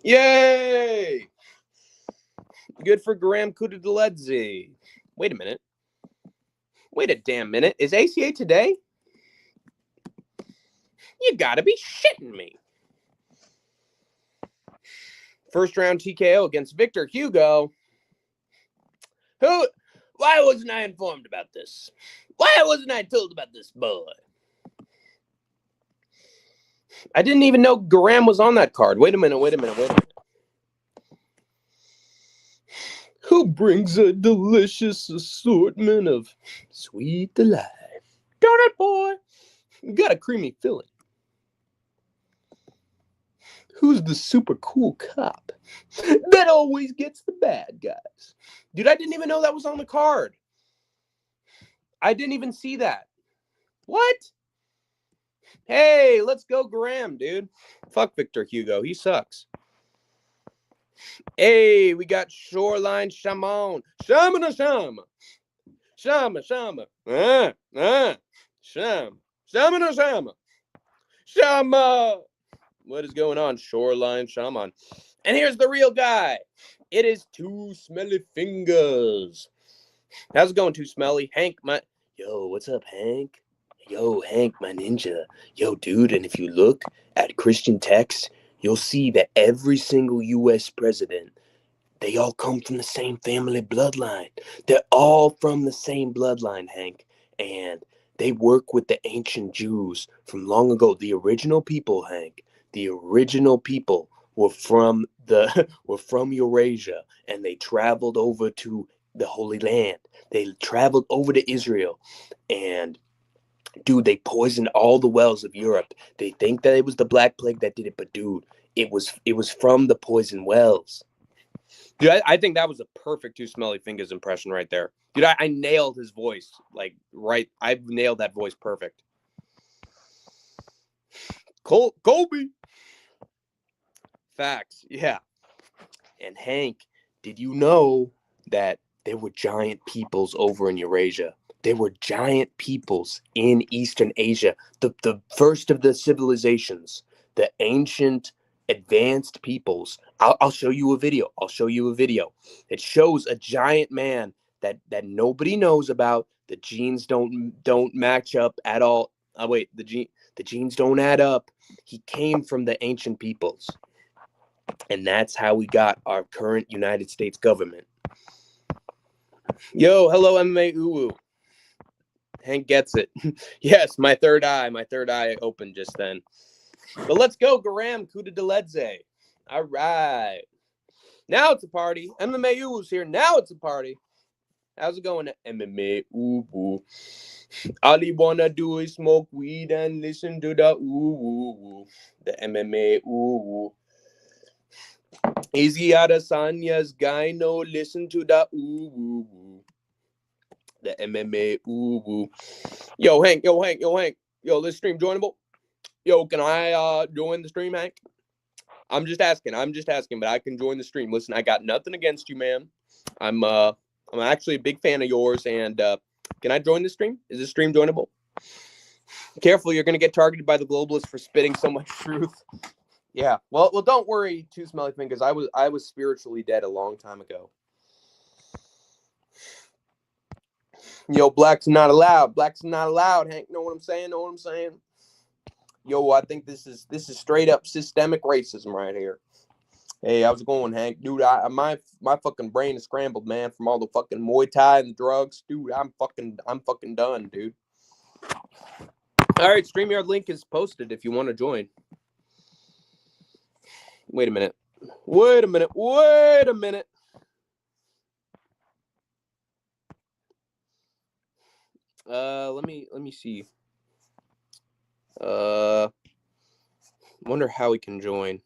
Yay! Good for Graham Kudadeledze. Wait a minute. Wait a damn minute. Is ACA today? You gotta be shitting me. First round TKO against Victor Hugo. Why wasn't I informed about this? Why wasn't I told about this boy? I didn't even know Graham was on that card. Wait a minute. Who brings a delicious assortment of sweet delight? Darn it, boy. Got a creamy filling. Who's the super cool cop that always gets the bad guys? Dude, I didn't even know that was on the card. I didn't even see that. What? Hey, let's go Graham, dude. Fuck Victor Hugo. He sucks. Hey, we got Shoreline Shaman. Shama Shama. Shama Shama. Shama. Shama Shama. Shama. What is going on, Shoreline Shaman? And here's the real guy. It is Two Smelly Fingers. How's it going, Too Smelly? Hank, my... Yo, what's up, Hank? Yo, Hank, my ninja. Yo, dude, and if you look at Christian texts, you'll see that every single U.S. president, they all come from the same family bloodline. They're all from the same bloodline, Hank. And they work with the ancient Jews from long ago. The original people, Hank, the original people were from Eurasia, and they traveled over to the Holy Land. They traveled over to Israel, and dude, they poisoned all the wells of Europe. They think that it was the Black Plague that did it, but dude, it was from the poison wells. Dude, I think that was a perfect Two Smelly Fingers impression right there. Dude, I nailed his voice. Like, right, I nailed that voice perfect. Kobe. Facts, yeah. And Hank, did you know that there were giant peoples over in Eurasia? There were giant peoples in Eastern Asia. The first of the civilizations, the ancient advanced peoples. I'll show you a video. It shows a giant man that nobody knows about. The genes don't match up at all. Oh wait, the genes don't add up. He came from the ancient peoples. And that's how we got our current United States government. Yo, hello, MMA Uwu. Hank gets it. Yes, my third eye opened just then. But let's go, Garam Kuda Deledze. All right. Now it's a party. MMA Uwu's here. Now it's a party. How's it going, MMA Uwu? All he wanna do is smoke weed and listen to the Uwu. The MMA Uwu. Easy Adesanya's guy, no, listen to the Uwu. The MMA Uwu. Yo, Hank. Yo, this stream joinable? Yo, can I join the stream, Hank? I'm just asking, but I can join the stream. Listen, I got nothing against you, man. I'm actually a big fan of yours, and can I join the stream? Is this stream joinable? Careful, you're gonna get targeted by the globalists for spitting so much truth. Yeah. Well, don't worry, Two Smelly Fingers. I was spiritually dead a long time ago. Yo, blacks not allowed. Hank, know what I'm saying? Yo, I think this is straight up systemic racism right here. Hey, how's it going, Hank? Dude, my fucking brain is scrambled, man, from all the fucking Muay Thai and drugs. Dude, I'm fucking done, dude. All right, StreamYard link is posted if you want to join. Wait a minute. Let me see. Wonder how we can join.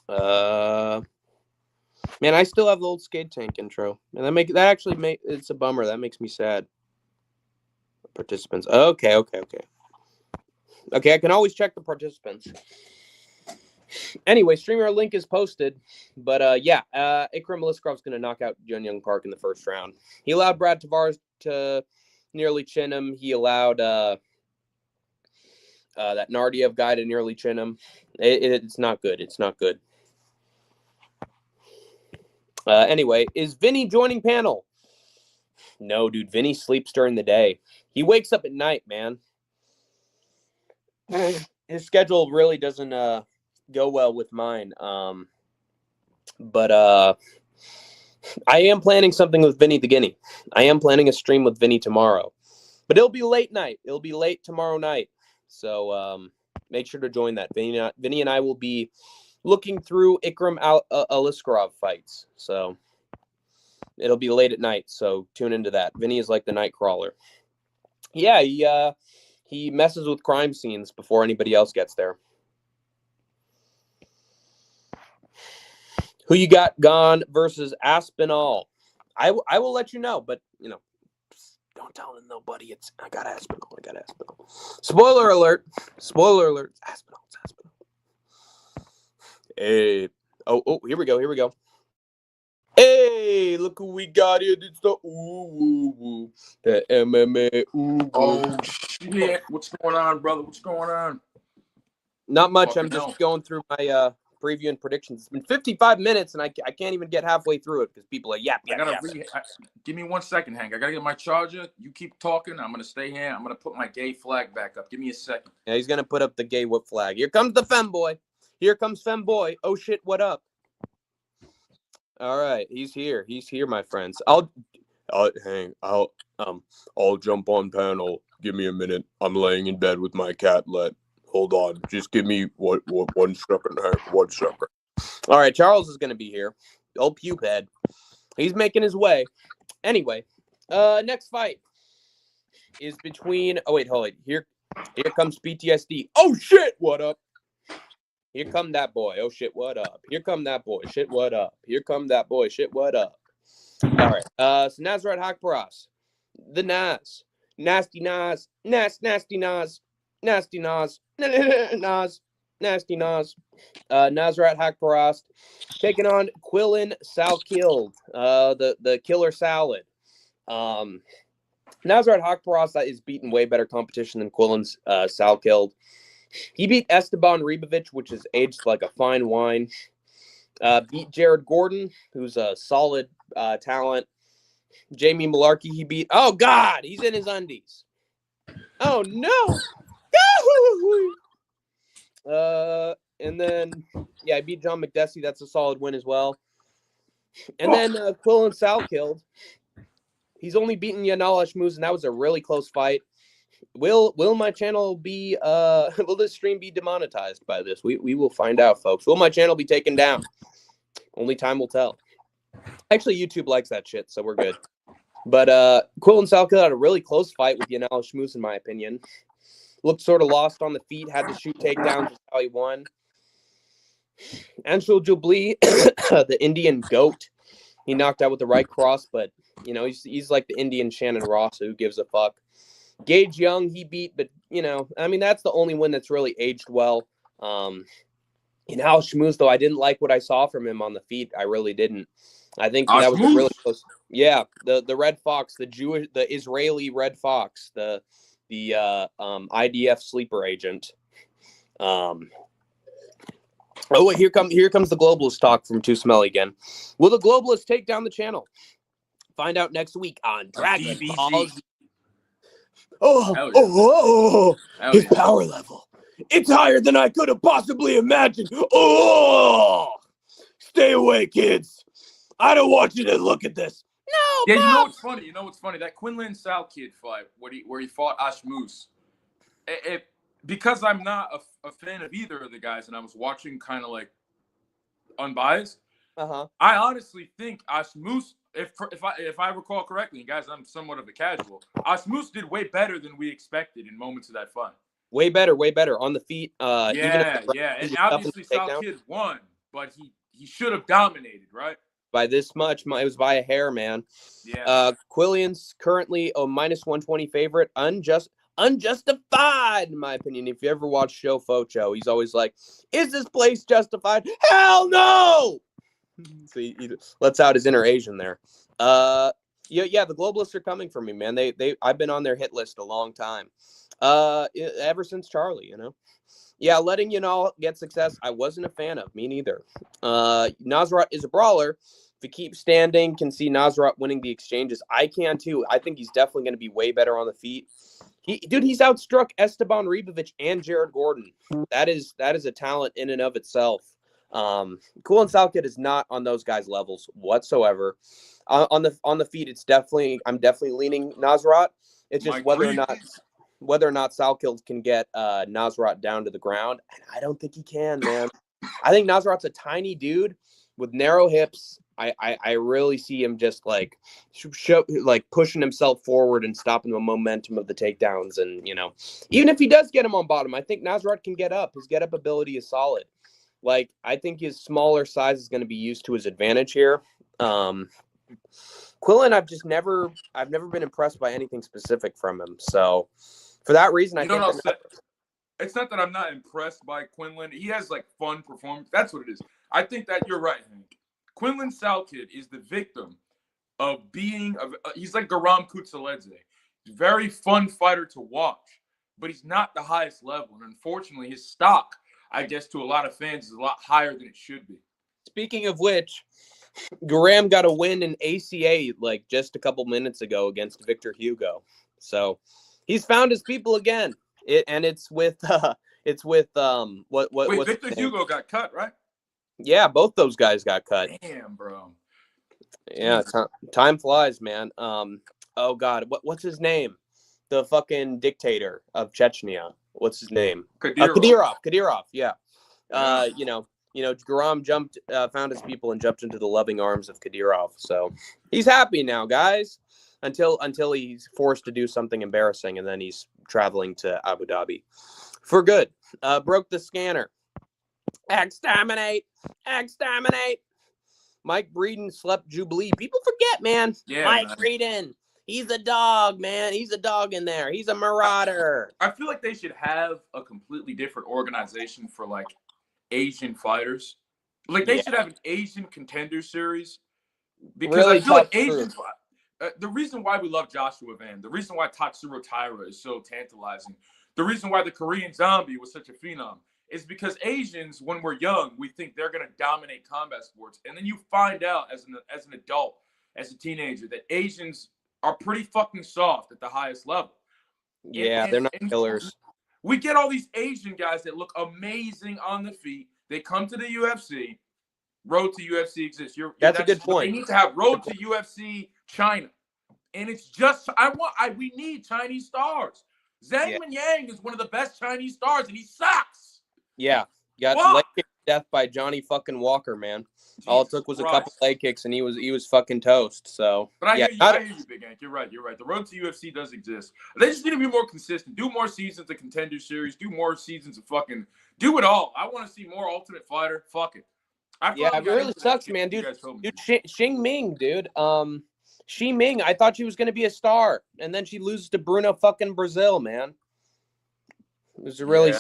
Man, I still have the old Skate Tank intro, and it's a bummer. That makes me sad. Participants. Okay. I can always check the participants. Anyway, StreamYard link is posted, but Ikram Aliskrov's going to knock out Jun Young Park in the first round. He allowed Brad Tavares to nearly chin him. He allowed that Nardiev guy to nearly chin him. It's not good. Anyway, is Vinny joining panel? No, dude. Vinny sleeps during the day. He wakes up at night, man. His schedule really doesn't go well with mine. But I am planning something with Vinny the Guinea. I am planning a stream with Vinny tomorrow. But it'll be late night. It'll be late tomorrow night. So make sure to join that. Vinny and I will be looking through Ikram Aliskerov fights. So it'll be late at night. So tune into that. Vinny is like the night crawler. Yeah, he messes with crime scenes before anybody else gets there. Who you got, Gone versus Aspinall? I will let you know, but Don't tell nobody. I got Aspinall. Spoiler alert. It's Aspinall. Hey. Oh, here we go. Hey, look who we got here. It's the the MMA Oh, shit. What's going on, brother? What's going on? Not much. I'm just going through my preview and predictions. It's been 55 minutes, and I can't even get halfway through it because people are yap. Give me 1 second, Hank. I got to get my charger. You keep talking. I'm going to stay here. I'm going to put my gay flag back up. Give me a second. Yeah, he's going to put up the gay whip flag. Here comes the femboy. Oh, shit, what up? All right, he's here, my friends. I'll jump on panel. Give me a minute. I'm laying in bed with my cat. Hold on. Just give me 1 second, Hank. 1 second. All right, Charles is gonna be here. Old puke head. He's making his way. Anyway, next fight is between. Oh wait, hold it. Here comes PTSD. Oh shit! What up? Here come that boy. Oh, shit, what up? Here come that boy. Shit, what up? Here come that boy. Shit, what up? All right. So Nasrat Haqparast. The Nas. Nasty Nas. Nasty Nas. Nasty Nas. Nas. Nasty Nas. Nasrat Haqparast taking on Quillin Salkeld. The killer salad. Nasrat Haqparast is beating way better competition than Quillin's Salkeld. He beat Esteban Ribovic, which is aged like a fine wine. Beat Jared Gordon, who's a solid talent. Jamie Malarkey, he beat. Oh, God, he's in his undies. Oh, no. And then, I beat John McDessie. That's a solid win as well. And then Quillin Salkeld, he's only beaten Yanal Ashmouz, and that was a really close fight. Will my channel be will this stream be demonetized by this? We will find out, folks. Will my channel be taken down? Only time will tell. Actually, YouTube likes that shit, so we're good. But Quillin Salkeld had a really close fight with Yanal Ashmouz, in my opinion. Looked sort of lost on the feet, had to shoot takedowns, is how he won. Anshul Jubli, the Indian goat, he knocked out with the right cross, but he's like the Indian Shannon Ross, who gives a fuck. Gage Young, he beat, but that's the only win that's really aged well. Yanal Ashmouz, though, I didn't like what I saw from him on the feet. I really didn't. I think that was a really close. Yeah, the Red Fox, the Israeli Red Fox, the IDF sleeper agent. Oh wait, here comes the globalist talk from Too Smelly again. Will the globalists take down the channel? Find out next week on Dragon Ball Z. His power level. It's higher than I could have possibly imagined. Oh, stay away, kids. I don't want you to look at this. No, yeah, Mom. You know what's funny? That Quinlan Salkeld fight where he fought Ashmouz. Because I'm not a fan of either of the guys, and I was watching kind of like unbiased. I honestly think Ashmouz, if I recall correctly, and guys, I'm somewhat of a casual. Ashmouz did way better than we expected in moments of that fight. Way better on the feet. Yeah. And obviously Salkeld won, but he should have dominated, right? By this much, it was by a hair, man. Yeah. Quillian's currently a -120 favorite, unjustified, in my opinion. If you ever watch Show Focho, he's always like, "Is this place justified?" Hell no. So he lets out his inner Asian there. The globalists are coming for me, man. I've been on their hit list a long time. Ever since Charlie, Yeah, letting Yanal get success, I wasn't a fan of. Me neither. Nasrat is a brawler. If he keeps standing, can see Nasrat winning the exchanges. I can too. I think he's definitely going to be way better on the feet. He's outstruck Esteban Ribovic and Jared Gordon. That is a talent in and of itself. Quillin Salkeld is not on those guys' levels whatsoever. On the feet, I'm definitely leaning Nasrat. It's just whether or not Salkeld can get Nasrat down to the ground, and I don't think he can, man. I think Nasrat's a tiny dude with narrow hips. I really see him just like pushing himself forward and stopping the momentum of the takedowns. And even if he does get him on bottom, I think Nasrat can get up. His get up ability is solid. I think his smaller size is going to be used to his advantage here. Quillen, I've never been impressed by anything specific from him. So for that reason, I You know think what I'll the say? It's not that I'm not impressed by Quinlan. He has like fun performance. That's what it is. I think that you're right, Hank. Quinlan Salkid is the victim of being he's like Garam Kutsaledze. Very fun fighter to watch, but he's not the highest level. And unfortunately, his stock, I guess, to a lot of fans is a lot higher than it should be. Speaking of which, Graham got a win in ACA like just a couple minutes ago against Victor Hugo. So he's found his people again. It's with Wait, what's Victor his name? Hugo got cut, right? Yeah, both those guys got cut. Damn, bro. Yeah, time flies, man. Oh God, what's his name? The fucking dictator of Chechnya. What's his name? Kadyrov. Kadyrov. Yeah. Yeah. Garam found his people and jumped into the loving arms of Kadyrov. So he's happy now, guys. Until he's forced to do something embarrassing, and then he's traveling to Abu Dhabi for good. Broke the scanner. Exterminate. Mike Breeden slept Jubilee. People forget, man. Yeah, Mike man. Breeden. He's a dog, man. He's a dog in there. He's a marauder. I feel like they should have a completely different organization for like Asian fighters. Like they should have an Asian contender series because Really I feel like tough Asian. The reason why we love Joshua Van, the reason why Tatsuro Taira is so tantalizing, the reason why the Korean Zombie was such a phenom is because Asians, when we're young, we think they're going to dominate combat sports, and then you find out as an adult, as a teenager, that Asians are pretty fucking soft at the highest level. Yeah, they're not killers. We get all these Asian guys that look amazing on the feet. They come to the UFC. Road to UFC exists. That's a good point. They need to have Road to UFC China, and it's just we need Chinese stars. Zhang Minyang is one of the best Chinese stars, and he sucks. Yeah, got leg kicked to death by Johnny fucking Walker, man. All it took was a couple leg kicks, and he was fucking toast. So, but I hear you, Big Hank. You're right. The road to UFC does exist. They just need to be more consistent. Do more seasons of Contender Series. Do more seasons of fucking. Do it all. I want to see more Ultimate Fighter. Fuck it. It really sucks, man, dude. Xing Ming, dude. Xi Ming, I thought she was going to be a star, and then she loses to Bruno fucking Brazil, man. It was really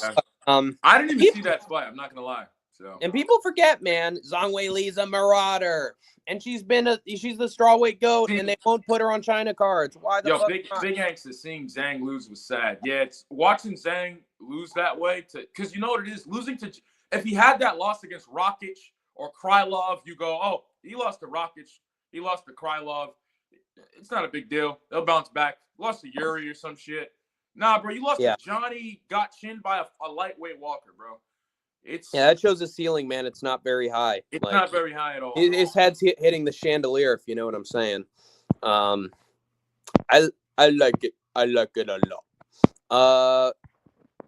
I didn't even see that fight. I'm not going to lie. So. And people forget, man, Zhang Weili's a marauder, and she's the strawweight goat, and they won't put her on China cards. Why the fuck? Big Hank says seeing Zhang lose was sad. Yeah, it's watching Zhang lose that way because you know what it is, losing to. If he had that loss against Rakic or Krylov, you go, oh, he lost to Rakic, he lost to Krylov. It's not a big deal. They'll bounce back. Lost to Yuri or some shit. Nah, bro, you lost to Johnny, got chinned by a lightweight Walker, bro. That shows the ceiling, man. It's not very high. It's not very high at all. His head's hitting the chandelier, if you know what I'm saying. I like it. I like it a lot.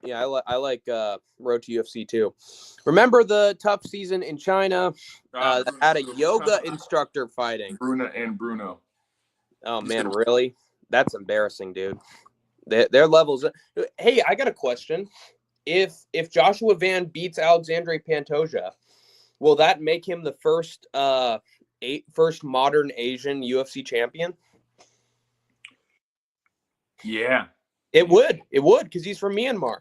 I like Road to UFC too. Remember the tough season in China that had a yoga instructor fighting Bruno. Oh man, really? That's embarrassing, dude. Their levels. Hey, I got a question. If Joshua Van beats Alexandre Pantoja, will that make him the first modern Asian UFC champion? Yeah. It would because he's from Myanmar.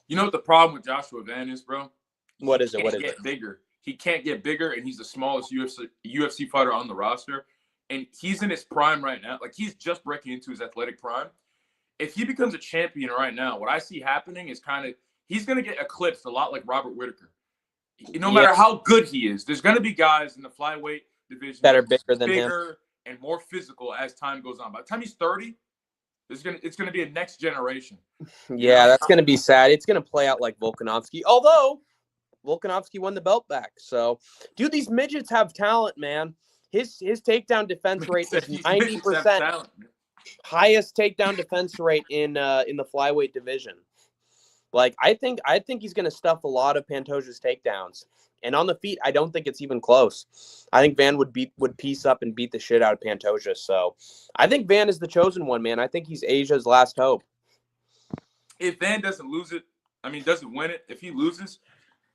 You know what the problem with Joshua Van is, bro? What is it? Bigger. He can't get bigger, and he's the smallest UFC fighter on the roster. And he's in his prime right now. Like, he's just breaking into his athletic prime. If he becomes a champion right now, what I see happening is he's going to get eclipsed a lot like Robert Whittaker. No matter how good he is, there's going to be guys in the flyweight division that are bigger than him and more physical as time goes on. By the time he's 30, it's going to be a next generation. Yeah, that's going to be sad. It's going to play out like Volkanovski. Although Volkanovski won the belt back. So, dude, these midgets have talent, man. His takedown defense rate is 90%. Highest takedown defense rate in the flyweight division. Like, I think he's going to stuff a lot of Pantoja's takedowns. And on the feet, I don't think it's even close. I think Van would piece up and beat the shit out of Pantoja. So I think Van is the chosen one, man. I think he's Asia's last hope. If Van doesn't win it, if he loses,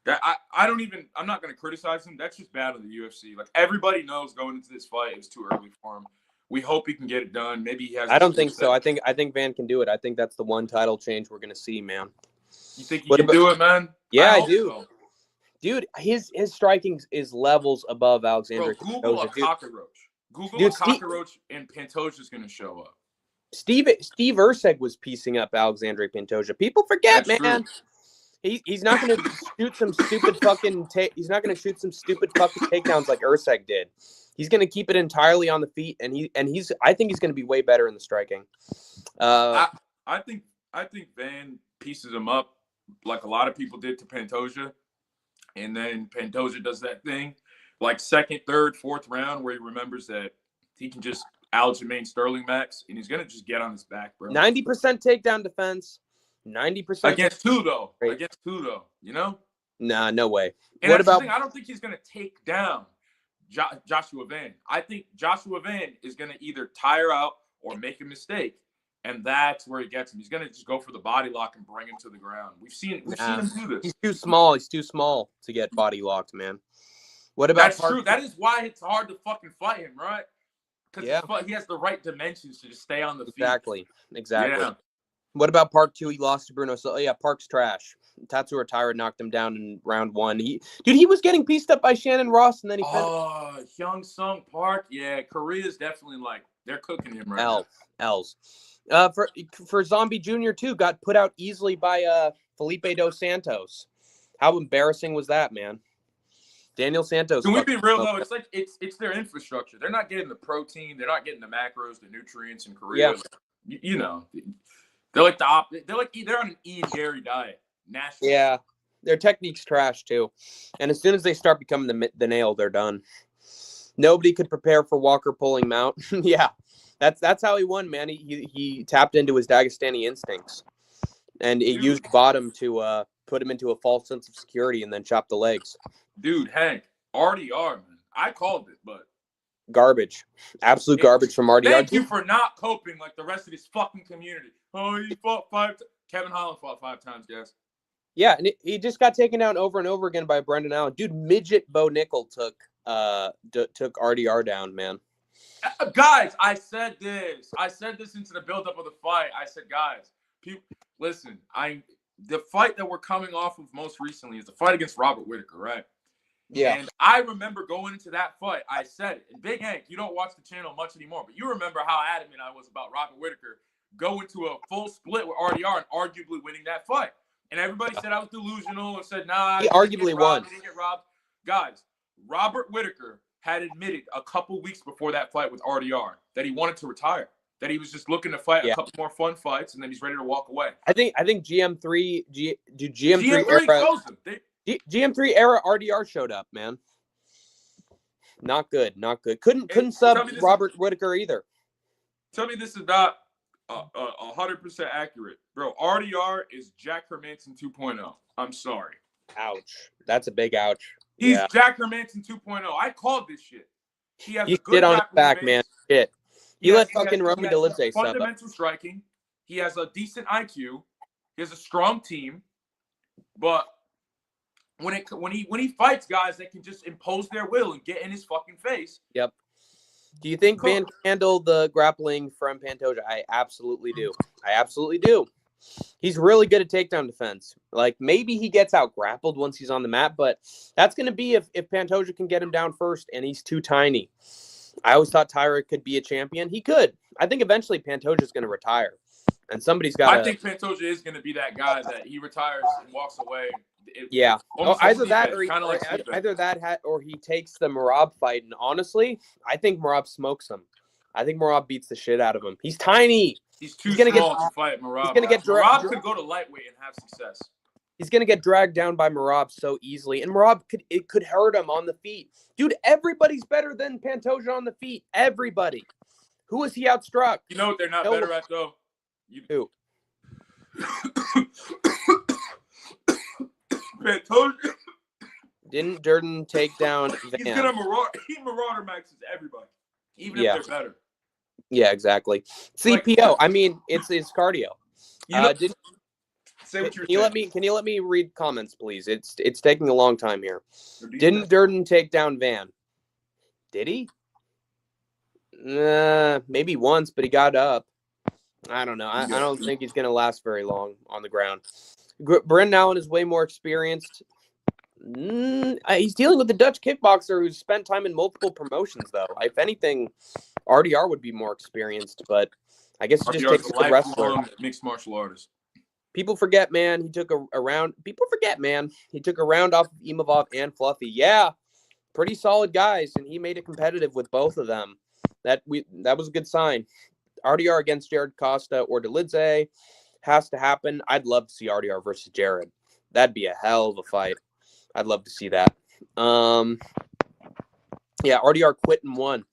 I'm not going to criticize him. That's just bad of the UFC. Like, everybody knows going into this fight, it was too early for him. We hope he can get it done. Maybe he has. I don't think so. I think Van can do it. I think that's the one title change we're going to see, man. You think he can do it, man? Yeah, I do. So. Dude, his striking is levels above Alexander. Bro, Google a cockroach. Google a cockroach, and Pantoja's going to show up. Steve Erceg was piecing up Alexandre Pantoja. People forget, That's man. True. He's not going to shoot some stupid fucking he's not going to shoot some stupid fucking takedowns like Erceg did. He's going to keep it entirely on the feet, and I think he's going to be way better in the striking. I think Van pieces him up like a lot of people did to Pantoja, and then Pantoja does that thing like second, third, fourth round where he remembers that he can just Aljamain Sterling max, and he's going to just get on his back, bro. 90% takedown defense. 90% against two though. You know? Nah, no way. And what about? I don't think he's going to take down Joshua Van. I think Joshua Van is going to either tire out or make a mistake, and that's where he gets him. He's going to just go for the body lock and bring him to the ground. We've seen him do this. He's too small. He's too small to get body locked, man. What about? That's true. That is why it's hard to fucking fight him, right? Because he has the right dimensions to just stay on the feet. Exactly. Yeah. What about Park 2? He lost to Bruno. So yeah, Park's trash. Tatsuya Taira knocked him down in round 1. He was getting pieced up by Shannon Ross, and then he Hyung Sung Park. Yeah, Korea's definitely like they're cooking him right now. L's. For Zombie Jr. too, got put out easily by Felipe Dos Santos. How embarrassing was that, man? Daniel Santos. Can we be real though? It's like it's their infrastructure. They're not getting the protein. They're not getting the macros, the nutrients in Korea. Yeah. You know, they're like they're on an Ian Gary diet. National. Yeah, their technique's trash too. And as soon as they start becoming the nail, they're done. Nobody could prepare for Walker pulling Mount. Yeah, that's how he won, man. He tapped into his Dagestani instincts, and it used bottom to put him into a false sense of security, and then chop the legs. Dude, Hank, RDR, man. I called it, but garbage, absolute garbage from RDR. Thank you for not coping like the rest of this fucking community. Oh, he fought 5 times. Kevin Holland fought 5 times, guys. Yeah, and he just got taken down over and over again by Brendan Allen. Dude, midget Bo Nickel took RDR down, man. Guys, I said this into the buildup of the fight. I said, guys, listen. The fight that we're coming off of most recently is the fight against Robert Whittaker, right? Yeah. And I remember going into that fight, I said it. And Big Hank, you don't watch the channel much anymore, but you remember how adamant I was about Robert Whittaker going to a full split with RDR and arguably winning that fight. And everybody said I was delusional and said, nah. He arguably won. He didn't get robbed. Guys, Robert Whittaker had admitted a couple weeks before that fight with RDR that he wanted to retire, that he was just looking to fight a couple more fun fights, and then he's ready to walk away. I think GM3 era RDR showed up, man. Not good. Couldn't sub Robert Whittaker either. Tell me this is not 100% accurate, bro. RDR is Jack Hermanson 2.0. I'm sorry. Ouch. That's a big ouch. He's Jack Hermanson 2.0. I called this shit. He has good on his back, man. Shit. You let fucking Romy Dolidze sub up. Fundamental striking. He has a decent IQ. He has a strong team. But when he fights guys that can just impose their will and get in his fucking face. Yep. Do you think Van can handle the grappling from Pantoja? I absolutely do. He's really good at takedown defense. Like, maybe he gets out grappled once he's on the mat, but that's going to be if Pantoja can get him down first, and he's too tiny. I always thought Taira could be a champion. He could. I think eventually Pantoja's going to retire, and somebody's got to... I think Pantoja is going to be that guy that he retires and walks away. Either that or he takes the Merab fight, and honestly, I think Merab smokes him. I think Merab beats the shit out of him. He's tiny. He's too small to fight Merab. Merab could go to lightweight and have success. He's gonna get dragged down by Merab so easily, and Merab could hurt him on the feet. Dude, everybody's better than Pantoja on the feet. Everybody. Who is he outstruck? You know what they're not better at though? Who? Pantoja. Didn't Durden take down Van? He's gonna marauder maxes everybody, even if they're better. Yeah, exactly. CPO. I mean, it's his cardio. Say what you're Can you saying. can you let me read comments, please? It's taking a long time here. Or do you- Didn't Durden take down Van? Did he? Maybe once, but he got up. I don't know. I don't think he's going to last very long on the ground. Brendan Allen is way more experienced. He's dealing with the Dutch kickboxer who's spent time in multiple promotions, though. If anything, RDR would be more experienced, but I guess it just RDR is takes a a wrestler. lifelong mixed martial artist. People forget, man. He took a round. People forget, man. He took a round off of Imavov and Fluffy. Yeah, pretty solid guys, and he made it competitive with both of them. That was a good sign. RDR against Jared Costa or Delidze has to happen. I'd love to see RDR versus Jared. That'd be a hell of a fight. I'd love to see that. Yeah, RDR quit and won.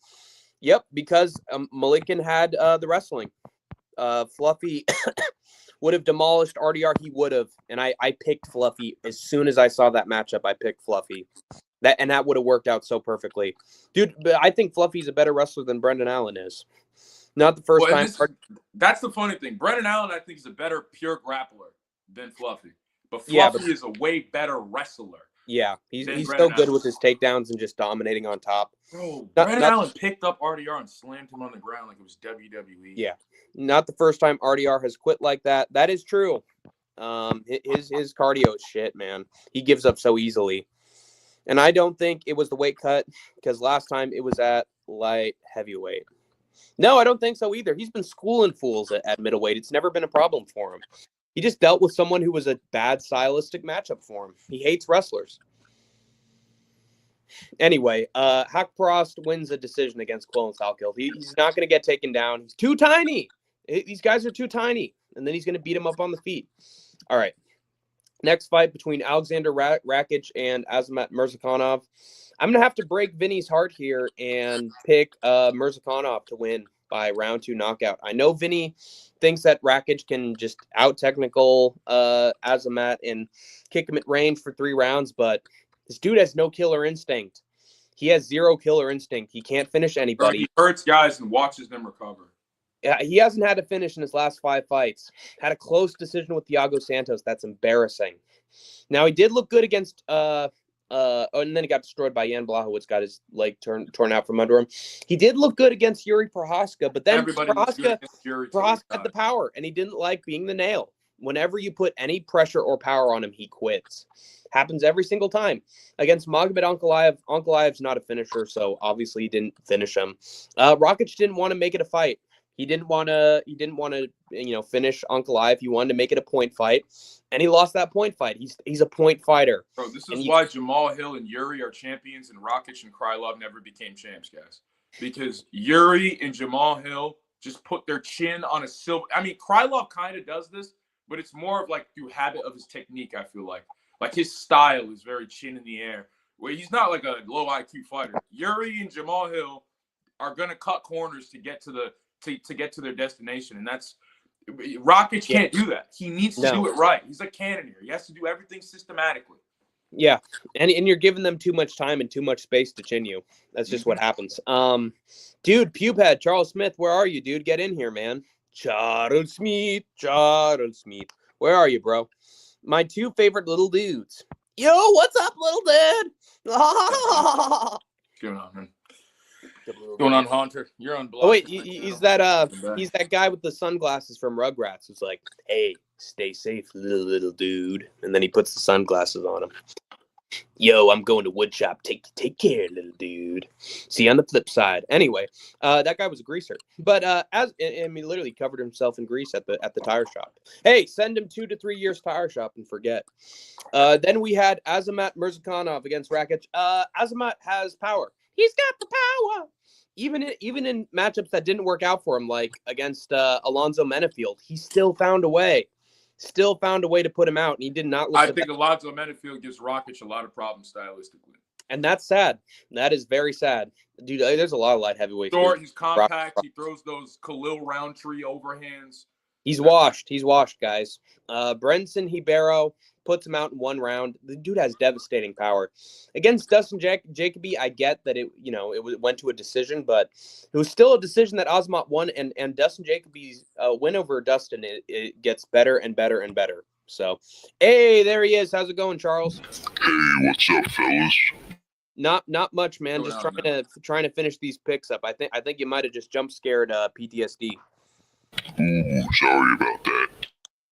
Yep, because Malikin had the wrestling. Fluffy would have demolished RDR. He would have. And I picked Fluffy. As soon as I saw that matchup, I picked Fluffy. That would have worked out so perfectly. Dude, but I think Fluffy's a better wrestler than Brendan Allen is. Not the first time. That's the funny thing. Brendan Allen, I think, is a better pure grappler than Fluffy. But Fluffy is a way better wrestler. Yeah, he's so good with his takedowns and just dominating on top. Bro, Brendan Allen picked up RDR and slammed him on the ground like it was WWE. Yeah, not the first time RDR has quit like that. That is true. His cardio is shit, man. He gives up so easily. And I don't think it was the weight cut because last time it was at light heavyweight. No, I don't think so either. He's been schooling fools at middleweight. It's never been a problem for him. He just dealt with someone who was a bad stylistic matchup for him. He hates wrestlers. Anyway, Hakprost wins a decision against Quill and Salkill. He's not going to get taken down. He's too tiny. These guys are too tiny. And then he's going to beat him up on the feet. All right. Next fight between Alexander Rakic and Azamat Mirzakhanov. I'm going to have to break Vinny's heart here and pick Mirzakhanov to win by round 2 knockout. I know Vinny thinks that Rakic can just out-technical Azamat and kick him at range for 3 rounds, but this dude has no killer instinct. He has 0 killer instinct. He can't finish anybody. He hurts guys and watches them recover. Yeah, he hasn't had a finish in his last 5 fights. Had a close decision with Thiago Santos. That's embarrassing. Now, he did look good against and then he got destroyed by Jan Blachowicz, got his leg torn out from under him. He did look good against Yuri Prohaska, but then Prohaska had the power, and he didn't like being the nail. Whenever you put any pressure or power on him, he quits. Happens every single time. Against Magomed Ankalaev, Ankalaev's not a finisher, so obviously he didn't finish him. Rakic didn't want to make it a fight. He didn't want to, finish Ankalaev. He wanted to make it a point fight, and he lost that point fight. He's a point fighter. Bro, this is why Jamal Hill and Yuri are champions, and Rakic and Krylov never became champs, guys. Because Yuri and Jamal Hill just put their chin on a silver. I mean, Krylov kind of does this, but it's more of like through habit of his technique. I feel like his style is very chin in the air, where he's not like a low IQ fighter. Yuri and Jamal Hill are gonna cut corners to get to their destination, and that's Rakic can't do that. He needs to do it right. He's a cannoneer. He has to do everything systematically. Yeah, and you're giving them too much time and too much space to chin you. That's just what happens. Dude, Pubehead, Charles Smith, where are you, dude? Get in here, man. Charles Smith. Where are you, bro? My 2 favorite little dudes. Yo, what's up, little dude? What's going on, man? What's going on, Haunter? You're on. Oh wait, he's that guy with the sunglasses from Rugrats who's like, "Hey, stay safe, little dude," and then he puts the sunglasses on him. Yo, I'm going to woodshop. Take care, little dude. See you on the flip side. Anyway, that guy was a greaser, but he literally covered himself in grease at the tire shop. Hey, send him 2 to 3 years tire shop and forget. Then we had Azamat Mirzakhanov against Rakic. Azamat has power. He's got the power. Even in matchups that didn't work out for him, like against Alonzo Menefield, he still found a way. Still found a way to put him out, and he did not look. I think Alonzo Menefield gives Rakic a lot of problems stylistically. And that's sad. That is very sad. Dude, there's a lot of light heavyweights. Short, he's compact. He throws those Khalil Roundtree overhands. He's washed. He's washed, guys. Brenson Hibero puts him out in 1 round. The dude has devastating power. Against Dustin Jacoby, I get that it went to a decision, but it was still a decision that Azamat won, and Dustin Jacoby's win over Dustin, it gets better and better and better. So, hey, there he is. How's it going, Charles? Hey, what's up, fellas? Not much, man. Going Just on, man? trying to finish these picks up. I think you might have just jump scared PTSD. Ooh, sorry about that.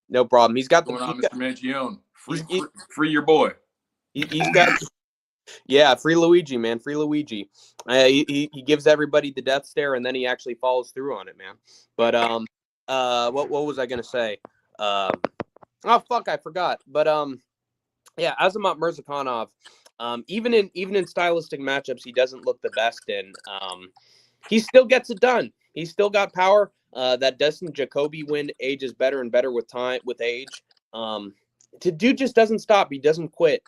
No problem. He's got Going the on, Mr. Mangione? he's Free your boy. he's got yeah, free Luigi, man, free Luigi. He gives everybody the death stare and then he actually follows through on it, man. But what was I gonna say? Oh fuck, I forgot. But yeah, Azamat Mirzakhanov, even in stylistic matchups, he doesn't look the best in. He still gets it done. He's still got power. That Dustin Jacoby win ages better and better with age. The dude just doesn't stop. He doesn't quit.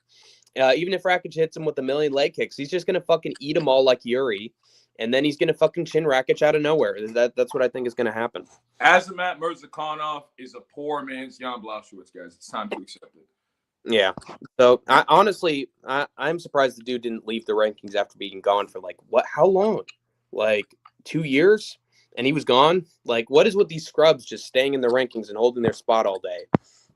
Even if Rakic hits him with a million leg kicks, he's just gonna fucking eat them all like Yuri, and then he's gonna fucking chin Rakic out of nowhere. That's what I think is gonna happen. Azamat Mirzakhanov is a poor man's Jan Blachowicz, guys. It's time to accept it. Yeah. So I'm surprised the dude didn't leave the rankings after being gone for how long? Like 2 years, and he was gone. Like, what is with these scrubs just staying in the rankings and holding their spot all day?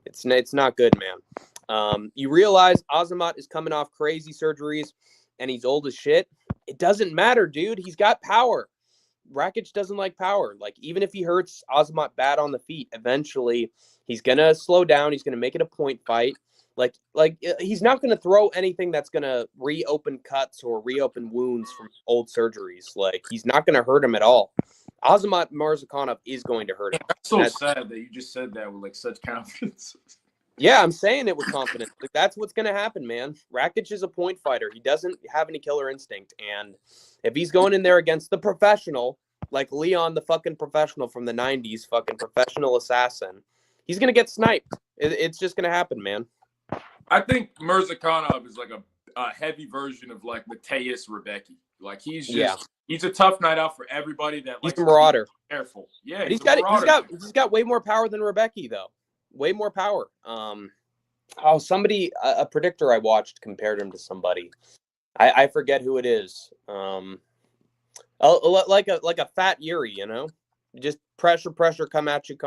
It's not good, man. You realize Azamat is coming off crazy surgeries, and he's old as shit. It doesn't matter, dude. He's got power. Rakic doesn't like power. Like, even if he hurts Azamat bad on the feet, eventually he's gonna slow down. He's gonna make it a point fight. Like he's not gonna throw anything that's gonna reopen cuts or reopen wounds from old surgeries. Like, he's not gonna hurt him at all. Azamat Mirzakhanov is going to hurt him. That's so sad that you just said that with such confidence. Yeah, I'm saying it with confidence. Like, that's what's going to happen, man. Rakic is a point fighter. He doesn't have any killer instinct. And if he's going in there against the professional, like Leon, the fucking professional from the 90s, fucking professional assassin, he's going to get sniped. It's just going to happen, man. I think Mirzakhanov is like a heavy version of Mateus Rebecki. Like, he's a tough night out for everybody that he's a marauder. Careful. Yeah, he's got way more power than Rebecki, though. Way more power. A predictor I watched compared him to somebody. I forget who it is. Like a fat Yuri, you know? Just pressure, come at you,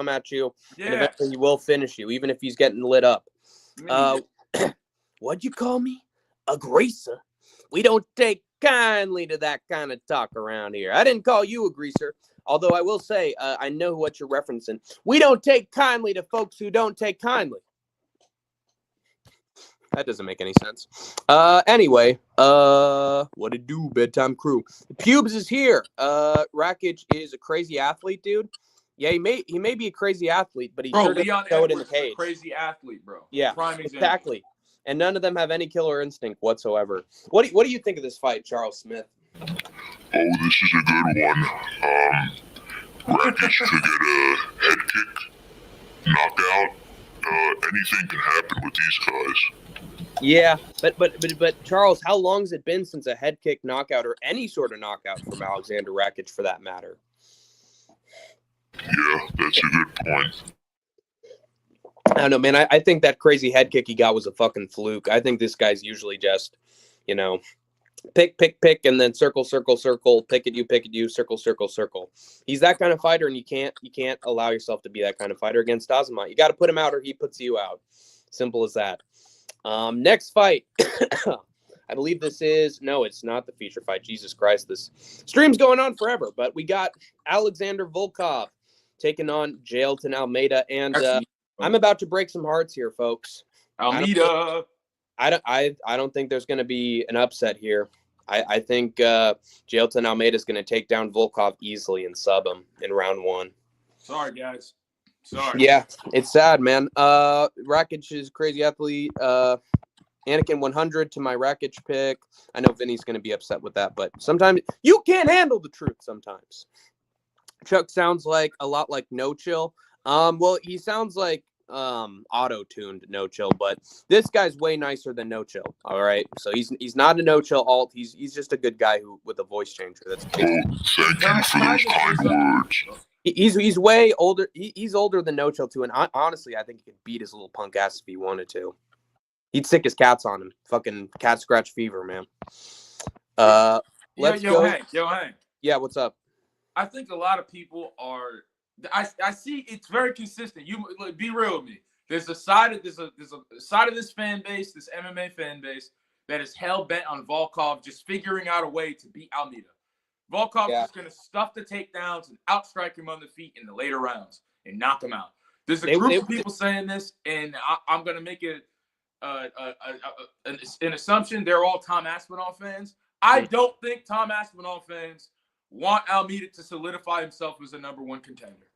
Yeah. and eventually he will finish you, even if he's getting lit up. What'd you call me? A greaser? We don't take kindly to that kind of talk around here. I didn't call you a greaser. Although I will say, I know what you're referencing. We don't take kindly to folks who don't take kindly. That doesn't make any sense. Anyway, what to do, bedtime crew? Pubes is here. Rakic is a crazy athlete, dude. Yeah, he may be a crazy athlete, but he sure doesn't show it in the cage. Crazy athlete, bro. Yeah, prime exactly. And none of them have any killer instinct whatsoever. What do you think of this fight, Charles Smith? Oh, this is a good one. Rakic could get a head kick, knockout. Anything can happen with these guys. Yeah, but Charles, how long has it been since a head kick knockout or any sort of knockout from Alexander Rakic, for that matter? Yeah, that's a good point. I don't know, man. I think that crazy head kick he got was a fucking fluke. I think this guy's usually just, pick, and then circle, pick at you, circle. He's that kind of fighter, and you can't allow yourself to be that kind of fighter against Azamat. You got to put him out, or he puts you out. Simple as that. Next fight. I believe it's not the feature fight. Jesus Christ, this stream's going on forever. But we got Alexander Volkov taking on Jailton Almeida, and I'm about to break some hearts here, folks. Almeida. I don't think there's going to be an upset here. I think Jailton Almeida is going to take down Volkov easily and sub him in round 1. Sorry, guys. Sorry. Yeah, it's sad, man. Rakic is a crazy athlete. Anakin 100 to my Rakic pick. I know Vinny's going to be upset with that, but sometimes you can't handle the truth sometimes. Chuck sounds a lot like No Chill. Well, he sounds like auto-tuned No Chill, but this guy's way nicer than No Chill. All right, so he's not a No Chill alt. He's just a good guy with a voice changer. That's thank you for those kind words. He's way older. He's older than No Chill too, and honestly, I think he could beat his little punk ass if he wanted to. He'd sick his cats on him. Fucking cat scratch fever, man. Let's go. Hank. Yeah, what's up? I think a lot of people are. I see it's very consistent. You be real with me. There's a side of this fan base, this MMA fan base, that is hell bent on Volkov just figuring out a way to beat Almeida. Volkov's just going to stuff the takedowns and outstrike him on the feet in the later rounds and knock him out. There's a group of people saying this, and I'm going to make it an assumption. They're all Tom Aspinall fans. I don't think Tom Aspinall fans want Almeida to solidify himself as a number one contender.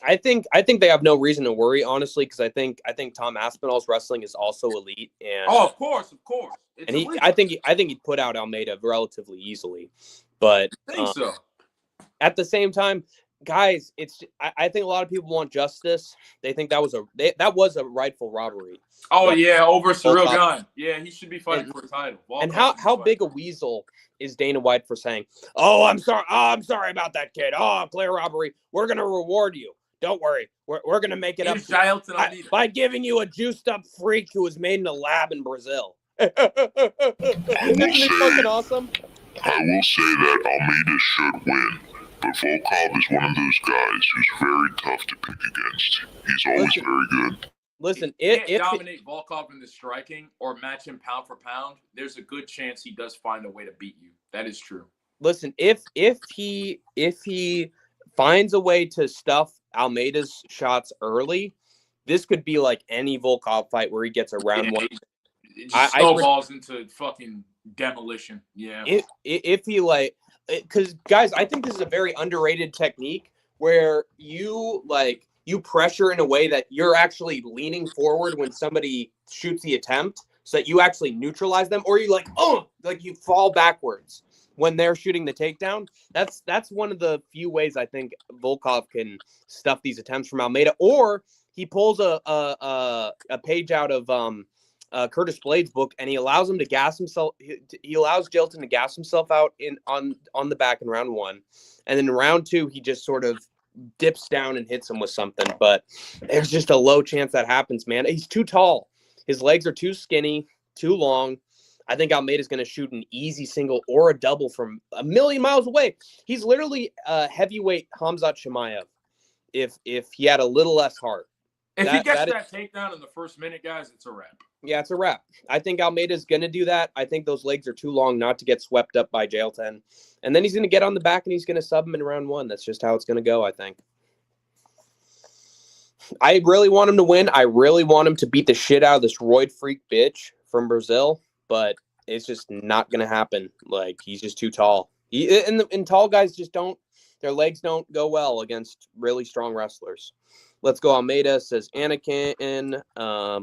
I think they have no reason to worry, honestly, because I think Tom Aspinall's wrestling is also elite. And of course, I think he'd put out Almeida relatively easily, but I think so. At the same time, guys, I think a lot of people want justice. They think that was a rightful robbery. Oh yeah, over Cyril Gane. Yeah, he should be fighting for a title. And how big a weasel is Dana White for saying, "Oh, I'm sorry about that kid. Oh, clear robbery. We're gonna reward you. Don't worry. We're gonna make it up by giving you a juiced up freak who was made in a lab in Brazil." Isn't it fucking awesome? I will say that Almeida should win, but Volkov is one of those guys who's very tough to pick against. He's always very good. Listen, if you dominate Volkov in the striking or match him pound for pound, there's a good chance he does find a way to beat you. That is true. Listen, if he finds a way to stuff Almeida's shots early, this could be like any Volkov fight where he gets a round one. It just snowballs into fucking demolition. Yeah. If he because guys, I think this is a very underrated technique where you pressure in a way that you're actually leaning forward when somebody shoots the attempt, so that you actually neutralize them, or you you fall backwards when they're shooting the takedown. That's one of the few ways I think Volkov can stuff these attempts from Almeida, or he pulls a page out of Curtis Blade's book, and he allows him to gas himself. He allows Jailton to gas himself out on the back in round one, and then in round two he just sort of dips down and hits him with something. But there's just a low chance that happens, man. He's too tall. His legs are too skinny, too long. I think Almeida's going to shoot an easy single or a double from a million miles away. He's literally heavyweight Khamzat Chimaev if he had a little less heart. If he gets that takedown in the first minute, guys, it's a wrap. Yeah, it's a wrap. I think Almeida's going to do that. I think those legs are too long not to get swept up by Jailton. And then he's going to get on the back and he's going to sub him in round one. That's just how it's going to go, I think. I really want him to win. I really want him to beat the shit out of this roid freak bitch from Brazil, but it's just not going to happen. Like, he's just too tall. And tall guys just their legs don't go well against really strong wrestlers. Let's go. Almeida, says Anakin.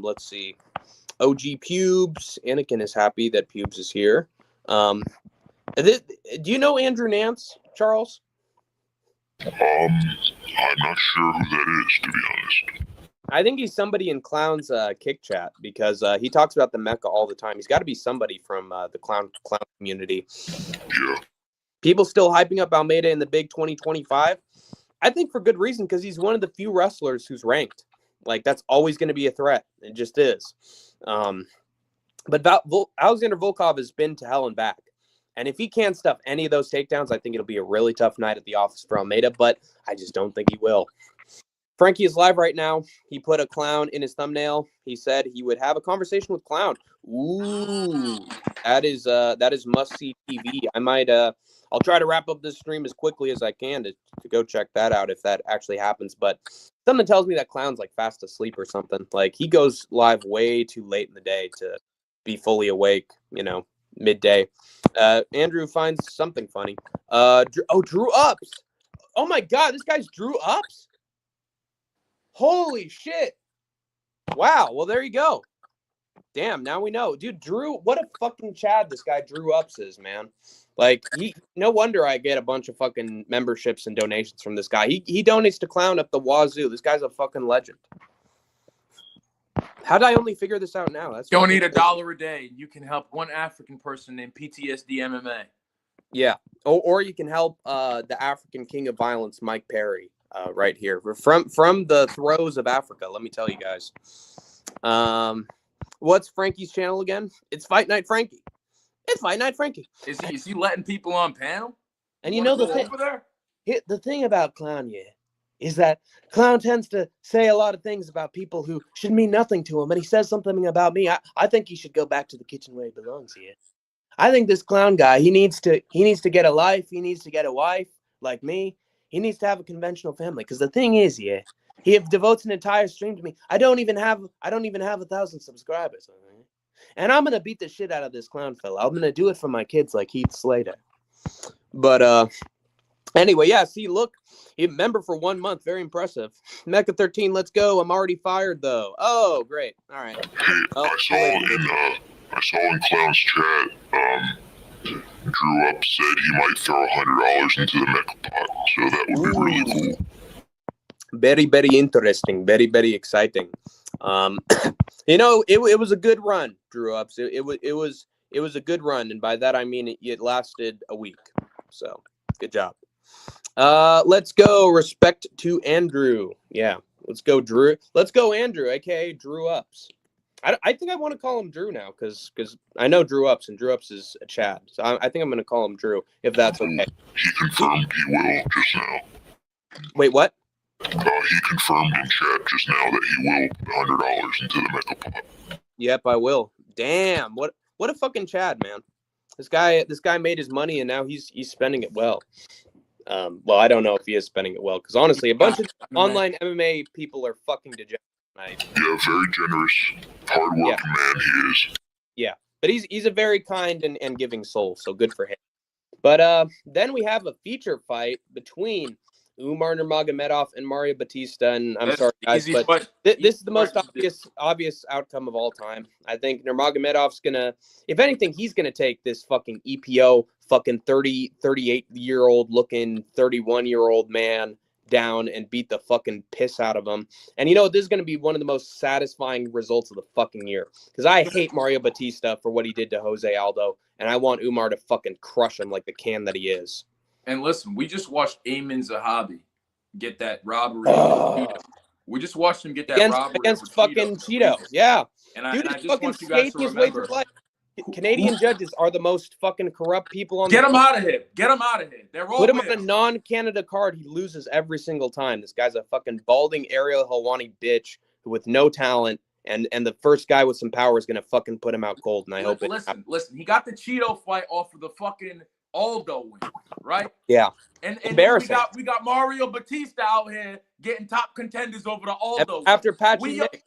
Let's see. OG Pubes. Anakin is happy that Pubes is here. Do you know Andrew Nance, Charles? I'm not sure who that is, to be honest. I think he's somebody in Clown's kick chat, because he talks about the Mecca all the time. He's got to be somebody from the clown community. Yeah. People still hyping up Almeida in the big 2025. I think for good reason, because he's one of the few wrestlers who's ranked. Like, that's always going to be a threat. It just is. But Alexander Volkov has been to hell and back. And if he can't stuff any of those takedowns, I think it'll be a really tough night at the office for Almeida, but I just don't think he will. Frankie is live right now. He put a clown in his thumbnail. He said he would have a conversation with Clown. Ooh, that is must-see TV. I might I'll try to wrap up this stream as quickly as I can to go check that out if that actually happens. But something tells me that Clown's like fast asleep or something. Like, he goes live way too late in the day to be fully awake, midday. Andrew finds something funny. Drew Ups. Oh my God, this guy's Drew Ups? Holy shit. Wow. Well, there you go. Damn, now we know. Dude, Drew, what a fucking Chad this guy Drew Ups is, man. Like, no wonder I get a bunch of fucking memberships and donations from this guy. He donates to Clown up the wazoo. This guy's a fucking legend. How did I only figure this out now? That's donate $1 a day. You can help one African person named PTSD MMA. Yeah. Or you can help the African king of violence, Mike Perry, right here. From the throes of Africa, let me tell you guys. What's Frankie's channel again? It's Fight Night Frankie. It's Fight Night Frankie. Is he letting people on panel? And the thing about Clown, is that Clown tends to say a lot of things about people who should mean nothing to him, and he says something about me. I think he should go back to the kitchen where he belongs here. I think this Clown guy, he needs to get a life. He needs to get a wife like me. He needs to have a conventional family. Because the thing is, yeah, he devotes an entire stream to me. I don't even have 1,000 subscribers. And I'm gonna beat the shit out of this Clown fella. I'm gonna do it for my kids like Heath Slater. But anyway, yeah. See, look, he member for 1 month. Very impressive. Mecha 13, let's go. I'm already fired though. Oh, great. All right. Hey, Oh, I saw in Clown's chat, Drew Up said he might throw $100 into the mecha pot, so that would be really cool. Very, very interesting. Very, very exciting. It was a good run, Drew Ups. It was a good run, and by that I mean it lasted a week. So good job. Let's go. Respect to Andrew. Yeah, let's go, Drew. Let's go, Andrew, aka Drew Ups. I think I want to call him Drew now because I know Drew Ups and Drew Ups is a Chad. So I think I'm going to call him Drew if that's okay. He confirmed he will just now. Wait, what? He confirmed in chat just now that he will put $100 into the mecha pot. Yep, I will. Damn, what a fucking Chad, man. This guy made his money and now he's spending it well. Well, I don't know if he is spending it well because honestly, a bunch of online MMA people are fucking degenerate. Yeah, very generous, hardworking man he is. Yeah, but he's a very kind and giving soul, so good for him. But then we have a feature fight between Umar Nurmagomedov and Mario Batista, and I'm sorry guys, but this is the most obvious outcome of all time. I think Nurmagomedov's gonna, if anything, he's gonna take this fucking EPO fucking 38-year-old looking 31-year-old man down and beat the fucking piss out of him. And this is going to be one of the most satisfying results of the fucking year because I hate Mario Batista for what he did to Jose Aldo, and I want Umar to fucking crush him like the can that he is. And listen, we just watched Ayman Zahabi get that robbery. We just watched him get that robbery against fucking Cheeto. Yeah. And dude I is just fucking want you guys to skating his way remember. through life. Canadian judges are the most fucking corrupt people on Get him out of here. Get him out of here. They're all Put him on a non-Canada card. He loses every single time. This guy's a fucking balding Ariel Helwani bitch with no talent. And the first guy with some power is going to fucking put him out cold. And I hope it happens. Listen. He got the Cheeto fight off of the fucking Aldo win, right? Yeah. And embarrassing. we got Mario Batista out here getting top contenders over the Aldo. After patching Nick.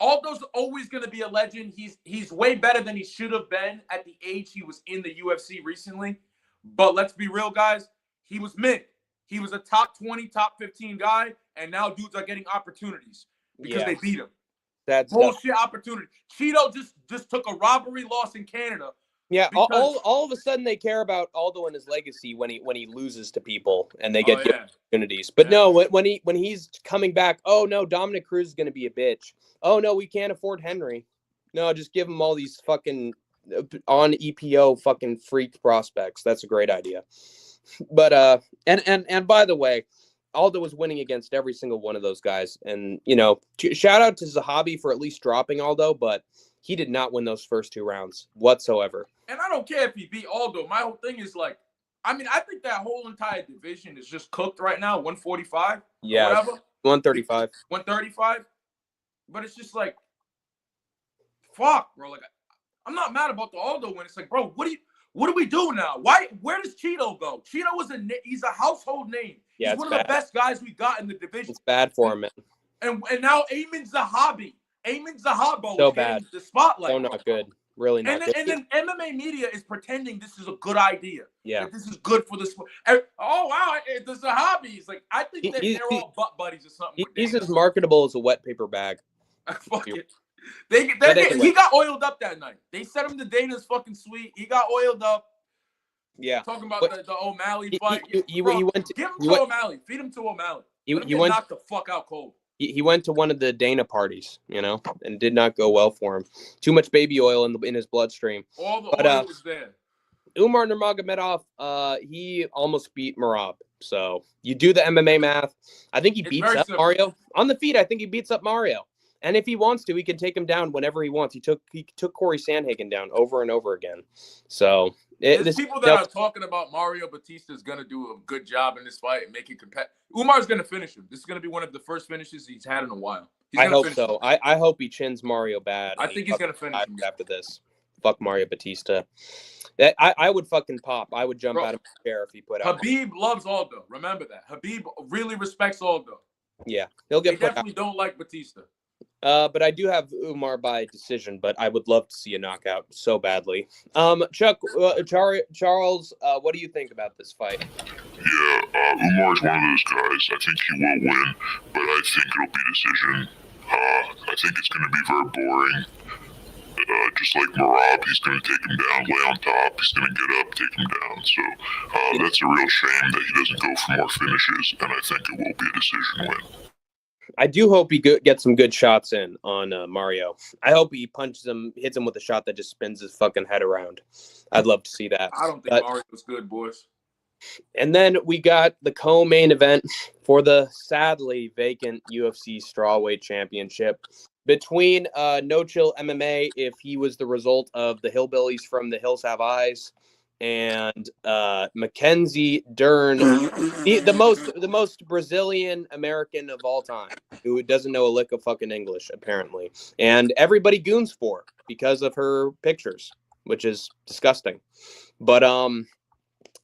Aldo's always going to be a legend. He's way better than he should have been at the age he was in the UFC recently. But let's be real, guys. He was mid. He was a top 20, top 15 guy, and now dudes are getting opportunities because they beat him. That's bullshit opportunity. Cheeto just took a robbery loss in Canada. Yeah, all of a sudden they care about Aldo and his legacy when he loses to people and they get opportunities. But no, when he's coming back, oh no, Dominic Cruz is going to be a bitch. Oh no, we can't afford Henry. No, just give him all these fucking on EPO fucking freak prospects. That's a great idea. But and by the way, Aldo was winning against every single one of those guys. And shout out to Zahabi for at least dropping Aldo, but he did not win those first 2 rounds whatsoever. And I don't care if he beat Aldo. My whole thing is like, I think that whole entire division is just cooked right now, 145. Yeah, whatever. 135. 135. But it's just like, fuck, bro. Like, I'm not mad about the Aldo win. It's like, bro, what do we do now? Where does Cheeto go? Cheeto he's a household name. Yeah, he's one of the best guys we got in the division. It's bad for him, man. And now Ayman Zahabi. Ayman Zahabi so is bang the spotlight. So not good. Really not good. And then MMA media is pretending this is a good idea. Yeah. That this is good for the sport. Oh, wow. The Zahabis. Like, I think they're all butt buddies or something. He's as marketable as a wet paper bag. Fuck it. He got oiled up that night. They sent him to Dana's fucking suite. He got oiled up. Yeah. Talking about the O'Malley fight. He went to, give him to O'Malley. Feed him to O'Malley. He went knocked the fuck out cold. He went to one of the Dana parties, and did not go well for him. Too much baby oil in his bloodstream. All the oil was there. Umar Nurmagomedov, he almost beat Merab. So you do the MMA math. I think he beats up Mario on the feet. I think he beats up Mario. And if he wants to, he can take him down whenever he wants. He took Corey Sandhagen down over and over again. So There's people that are talking about Mario Batista is going to do a good job in this fight and make it competitive. Umar's going to finish him. This is going to be one of the first finishes he's had in a while. I hope so. I hope he chins Mario bad. I think he's going to finish him after this. Fuck Mario Batista. I would fucking pop. I would jump out of my chair if he put out. Habib loves Aldo. Remember that. Habib really respects Aldo. Yeah, he'll get put definitely out. Don't like Batista. But I do have Umar by decision, but I would love to see a knockout so badly. Chuck, Charles, what do you think about this fight? Yeah, Umar's one of those guys. I think he will win, but I think it'll be decision. I think it's going to be very boring. Just like Marab, he's going to take him down, lay on top. He's going to get up, take him down. So that's a real shame that he doesn't go for more finishes, and I think it will be a decision win. I do hope he gets some good shots in on Mario. I hope he punches him, hits him with a shot that just spins his fucking head around. I'd love to see that. I don't think Mario's good, boys. And then we got the co-main event for the sadly vacant UFC Strawweight Championship between No Chill MMA, if he was the result of the hillbillies from The Hills Have Eyes, and Mackenzie Dern, the most Brazilian American of all time, who doesn't know a lick of fucking English, apparently. And everybody goons for because of her pictures, which is disgusting. But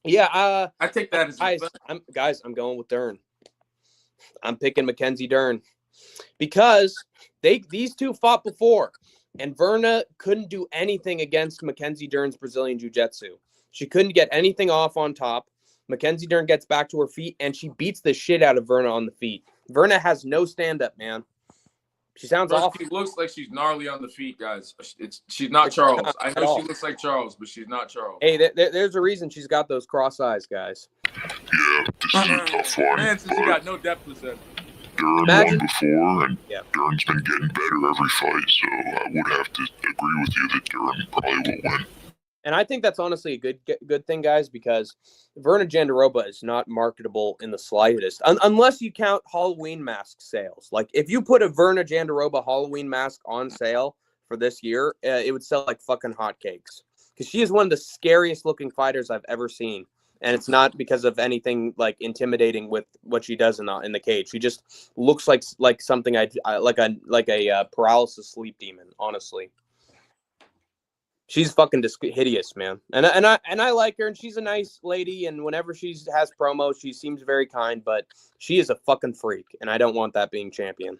yeah, I take that as I'm going with Dern. I'm picking Mackenzie Dern because these two fought before, and Verna couldn't do anything against Mackenzie Dern's Brazilian Jiu-Jitsu. She couldn't get anything off on top. Mackenzie Dern gets back to her feet, and she beats the shit out of Verna on the feet. Verna has no stand-up, man. She sounds awful. She looks like she's gnarly on the feet, guys. She's not Charles. I know she looks like Charles, but she's not Charles. Hey, there's a reason she's got those cross eyes, guys. Yeah, this is a tough one. Man, since you got no depth perception. Dern won before, and Dern's been getting better every fight, so I would have to agree with you that Dern probably will win. And I think that's honestly a good thing, guys, because Verna Jandiroba is not marketable in the slightest, unless you count Halloween mask sales. Like, if you put a Verna Jandiroba Halloween mask on sale for this year, it would sell like fucking hotcakes. Because she is one of the scariest looking fighters I've ever seen. And it's not because of anything like intimidating with what she does in the cage. She just looks like something like a paralysis sleep demon, honestly. She's fucking hideous, man. And I like her, and she's a nice lady, and whenever she has promos, she seems very kind, but she is a fucking freak, and I don't want that being champion.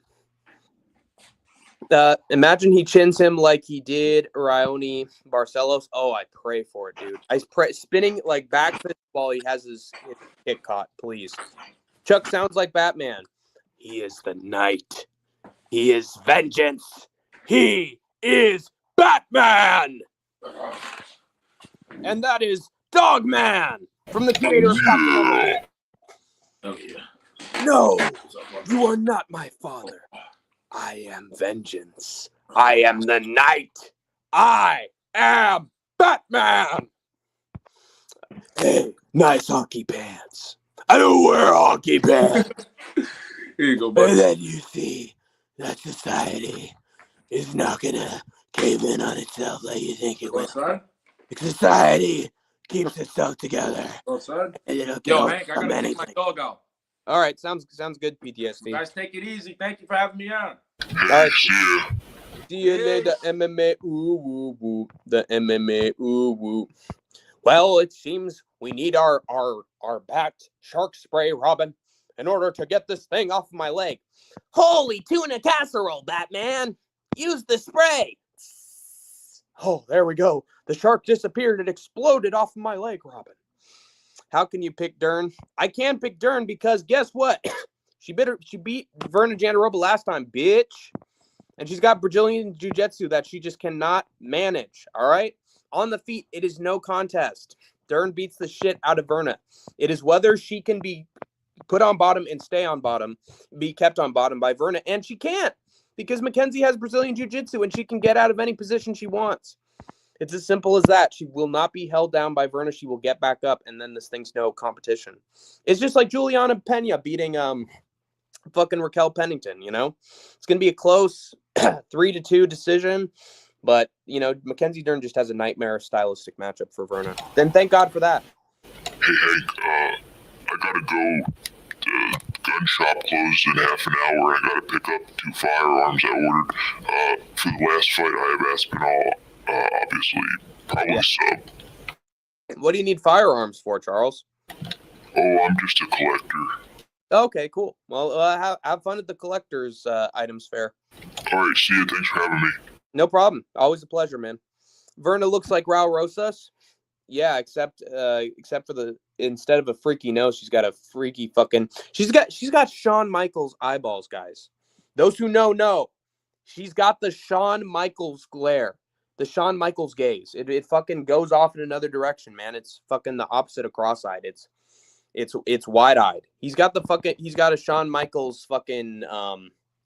Imagine he chins him like he did Raoni Barcelos. Oh, I pray for it, dude. I pray, spinning like back fist while he has his kick caught, please. Chuck sounds like Batman. He is the night. He is vengeance. He is Batman. And that is Dogman from the creator of Captain America. Oh yeah. No, you are not my father. I am vengeance. I am the night. I am Batman. Hey, nice hockey pants. I don't wear hockey pants. Here you go, buddy. And then you see that society is not gonna cave in on itself like you think it will. Society keeps itself together. Outside? And it'll Yo, Hank, I gotta take my dog out. All right, sounds good, PTSD. You guys, take it easy. Thank you for having me on. All right, see you later, MMA. Ooh, woo, woo. The MMA. Ooh, woo. Well, it seems we need our backed shark spray, Robin, in order to get this thing off my leg. Holy tuna casserole, Batman! Use the spray. Oh, there we go. The shark disappeared and exploded off of my leg, Robin. How can you pick Dern? I can pick Dern because guess what? She beat Verna Jandiroba last time, bitch. And she's got Brazilian Jiu-Jitsu that she just cannot manage, all right? On the feet, it is no contest. Dern beats the shit out of Verna. It is whether she can be put on bottom and stay on bottom, be kept on bottom by Verna, and she can't because Mackenzie has Brazilian Jiu-Jitsu and she can get out of any position she wants. It's as simple as that. She will not be held down by Verna. She will get back up, and then this thing's no competition. It's just like Juliana Pena beating fucking Raquel Pennington, you know? It's going to be a close 3-2 decision. But, Mackenzie Dern just has a nightmare stylistic matchup for Verna. Then thank God for that. Hey Hank, I gotta go. The gun shop closed in half an hour. I gotta pick up 2 firearms I ordered. For the last fight, I have Aspinall, obviously, probably sub. What do you need firearms for, Charles? Oh, I'm just a collector. Okay, cool. Well, have fun at the collector's items fair. All right, see you. Thanks for having me. No problem. Always a pleasure, man. Verna looks like Raul Rosas. Yeah, except for instead of a freaky nose, she's got a freaky fucking. She's got Shawn Michaels eyeballs, guys. Those who know. She's got the Shawn Michaels glare, the Shawn Michaels gaze. It fucking goes off in another direction, man. It's fucking the opposite of cross-eyed. It's wide-eyed. He's got a Shawn Michaels fucking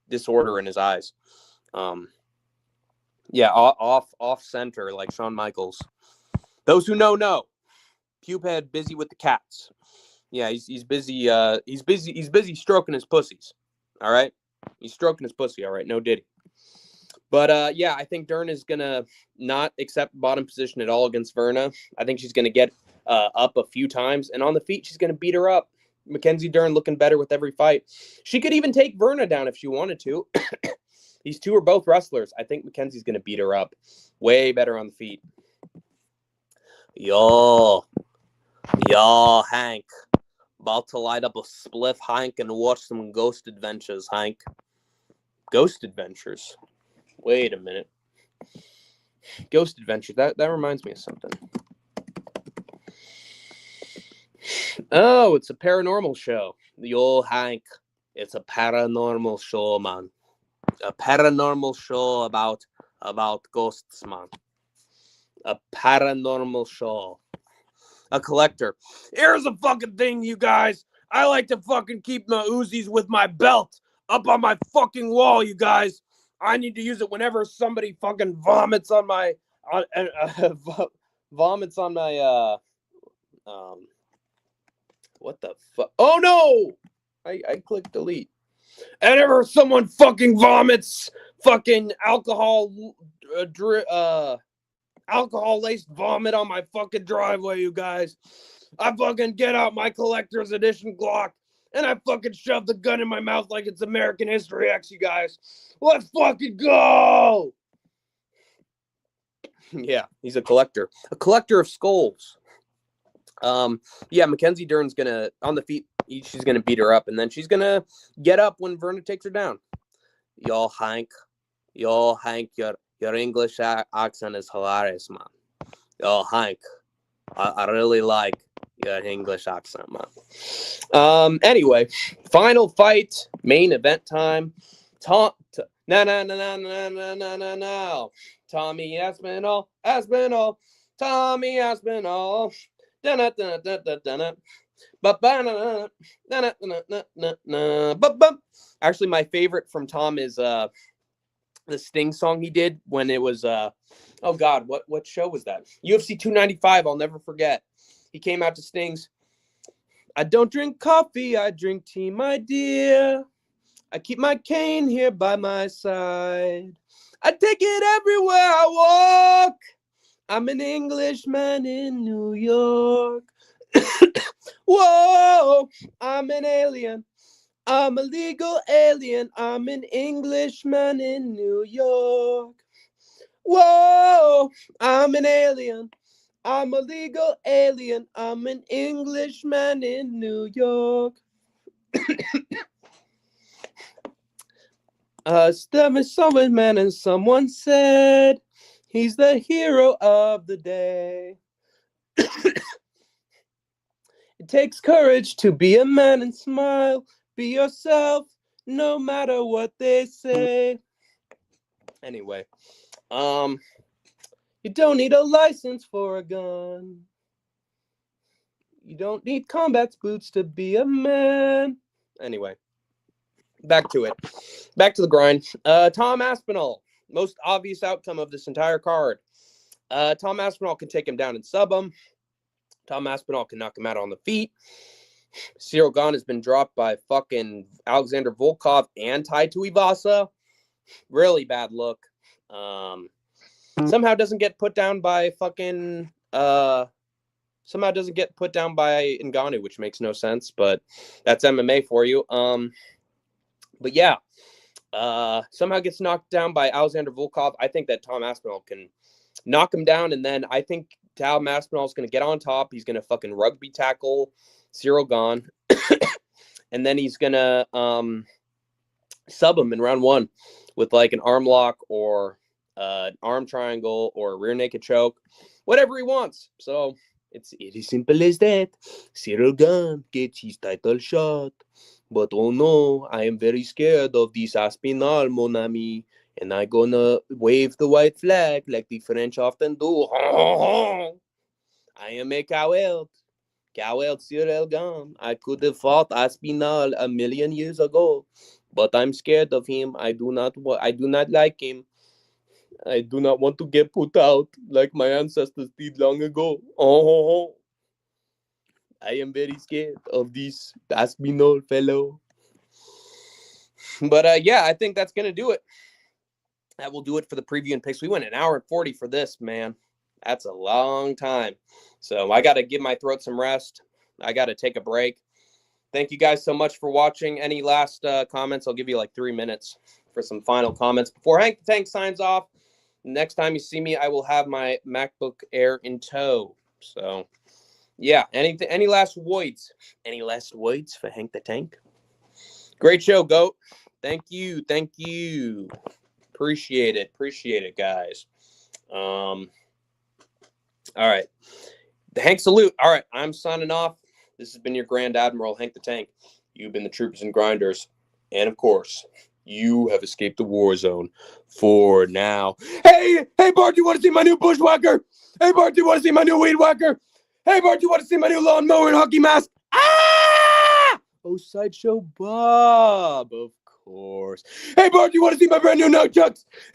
disorder in his eyes. Yeah, off center like Shawn Michaels. Those who know. Pubehead busy with the cats. Yeah, he's busy. He's busy stroking his pussies. All right, he's stroking his pussy. All right, no diddy. But yeah, I think Dern is gonna not accept bottom position at all against Verna. I think she's gonna get up a few times, and on the feet she's gonna beat her up. Mackenzie Dern looking better with every fight. She could even take Verna down if she wanted to. These two are both wrestlers. I think Mackenzie's gonna beat her up. Way better on the feet. Yo, Hank. About to light up a spliff, Hank, and watch some Ghost Adventures, Hank. Ghost Adventures? Wait a minute. Ghost Adventures. That reminds me of something. Oh, it's a paranormal show. Yo, Hank. It's a paranormal show, man. A paranormal show about ghosts, man. A paranormal show. A collector. Here's a fucking thing, you guys. I like to fucking keep my Uzis with my belt up on my fucking wall, you guys. I need to use it whenever somebody fucking vomits on my what the fuck? Oh no! I clicked delete. And whenever someone fucking vomits fucking alcohol laced vomit on my fucking driveway, you guys, I fucking get out my collector's edition Glock and I fucking shove the gun in my mouth like it's American History X, you guys. Let's fucking go! Yeah, he's a collector of skulls. Yeah, Mackenzie Dern's gonna on the feet. She's gonna beat her up, and then she's gonna get up when Verna takes her down. Yo, Hank, your English accent is hilarious, man. Yo, Hank, I really like your English accent, man. Anyway, final fight, main event time. No. Tommy Aspinall. Tommy Aspinall. Actually, my favorite from Tom is the Sting song he did when it was oh god, what show was that? UFC 295. I'll never forget. He came out to Sting's. I don't drink coffee, I drink tea, my dear. I keep my cane here by my side. I take it everywhere I walk. I'm an Englishman in New York. Whoa, I'm an alien. I'm a legal alien. I'm an Englishman in New York. Whoa, I'm an alien. I'm a legal alien. I'm an Englishman in New York. Someone man and someone said he's the hero of the day. It takes courage to be a man and smile. Be yourself, no matter what they say. Anyway, you don't need a license for a gun. You don't need combat boots to be a man. Anyway, back to it. Back to the grind. Tom Aspinall, most obvious outcome of this entire card. Tom Aspinall can take him down and sub him. Tom Aspinall can knock him out on the feet. Cyril Gane has been dropped by fucking Alexander Volkov and Tai Tuivasa. Really bad look. somehow doesn't get put down by fucking somehow doesn't get put down by Ngannou, which makes no sense, but that's MMA for you. But yeah, somehow gets knocked down by Alexander Volkov. I think that Tom Aspinall can knock him down, and then I think Tom Aspinall is going to get on top. He's going to fucking rugby tackle Cyril Gane, and then he's going to sub him in round 1 with like an arm lock or an arm triangle or a rear naked choke, whatever he wants. So it's as simple as that. Cyril Gane gets his title shot. But oh no, I am very scared of this Aspinall, mon ami. And I'm gonna wave the white flag like the French often do. I am a coward. Coward Cyril Gane. I could have fought Aspinall a million years ago. But I'm scared of him. I do not like him. I do not want to get put out like my ancestors did long ago. I am very scared of this Aspinall fellow. But yeah, I think that's going to do it. That will do it for the preview and picks. We went an hour and 40 for this, man. That's a long time. So I got to give my throat some rest. I got to take a break. Thank you guys so much for watching. Any last comments? I'll give you like 3 minutes for some final comments before Hank the Tank signs off. Next time you see me, I will have my MacBook Air in tow. So, yeah. Any last words? Any last words for Hank the Tank? Great show, GOAT. Thank you. Appreciate it, guys. All right. The Hank salute. All right, I'm signing off. This has been your Grand Admiral, Hank the Tank. You've been the Troopers and Grinders. And, of course, you have escaped the war zone for now. Hey, Bart, you want to see my new bushwhacker? Hey, Bart, do you want to see my new weed whacker? Hey, Bart, do you want to see my new lawnmower and hockey mask? Ah! Oh, Sideshow Bob, of course. Hey, Bart, do you want to see my brand new nunchucks? Hey,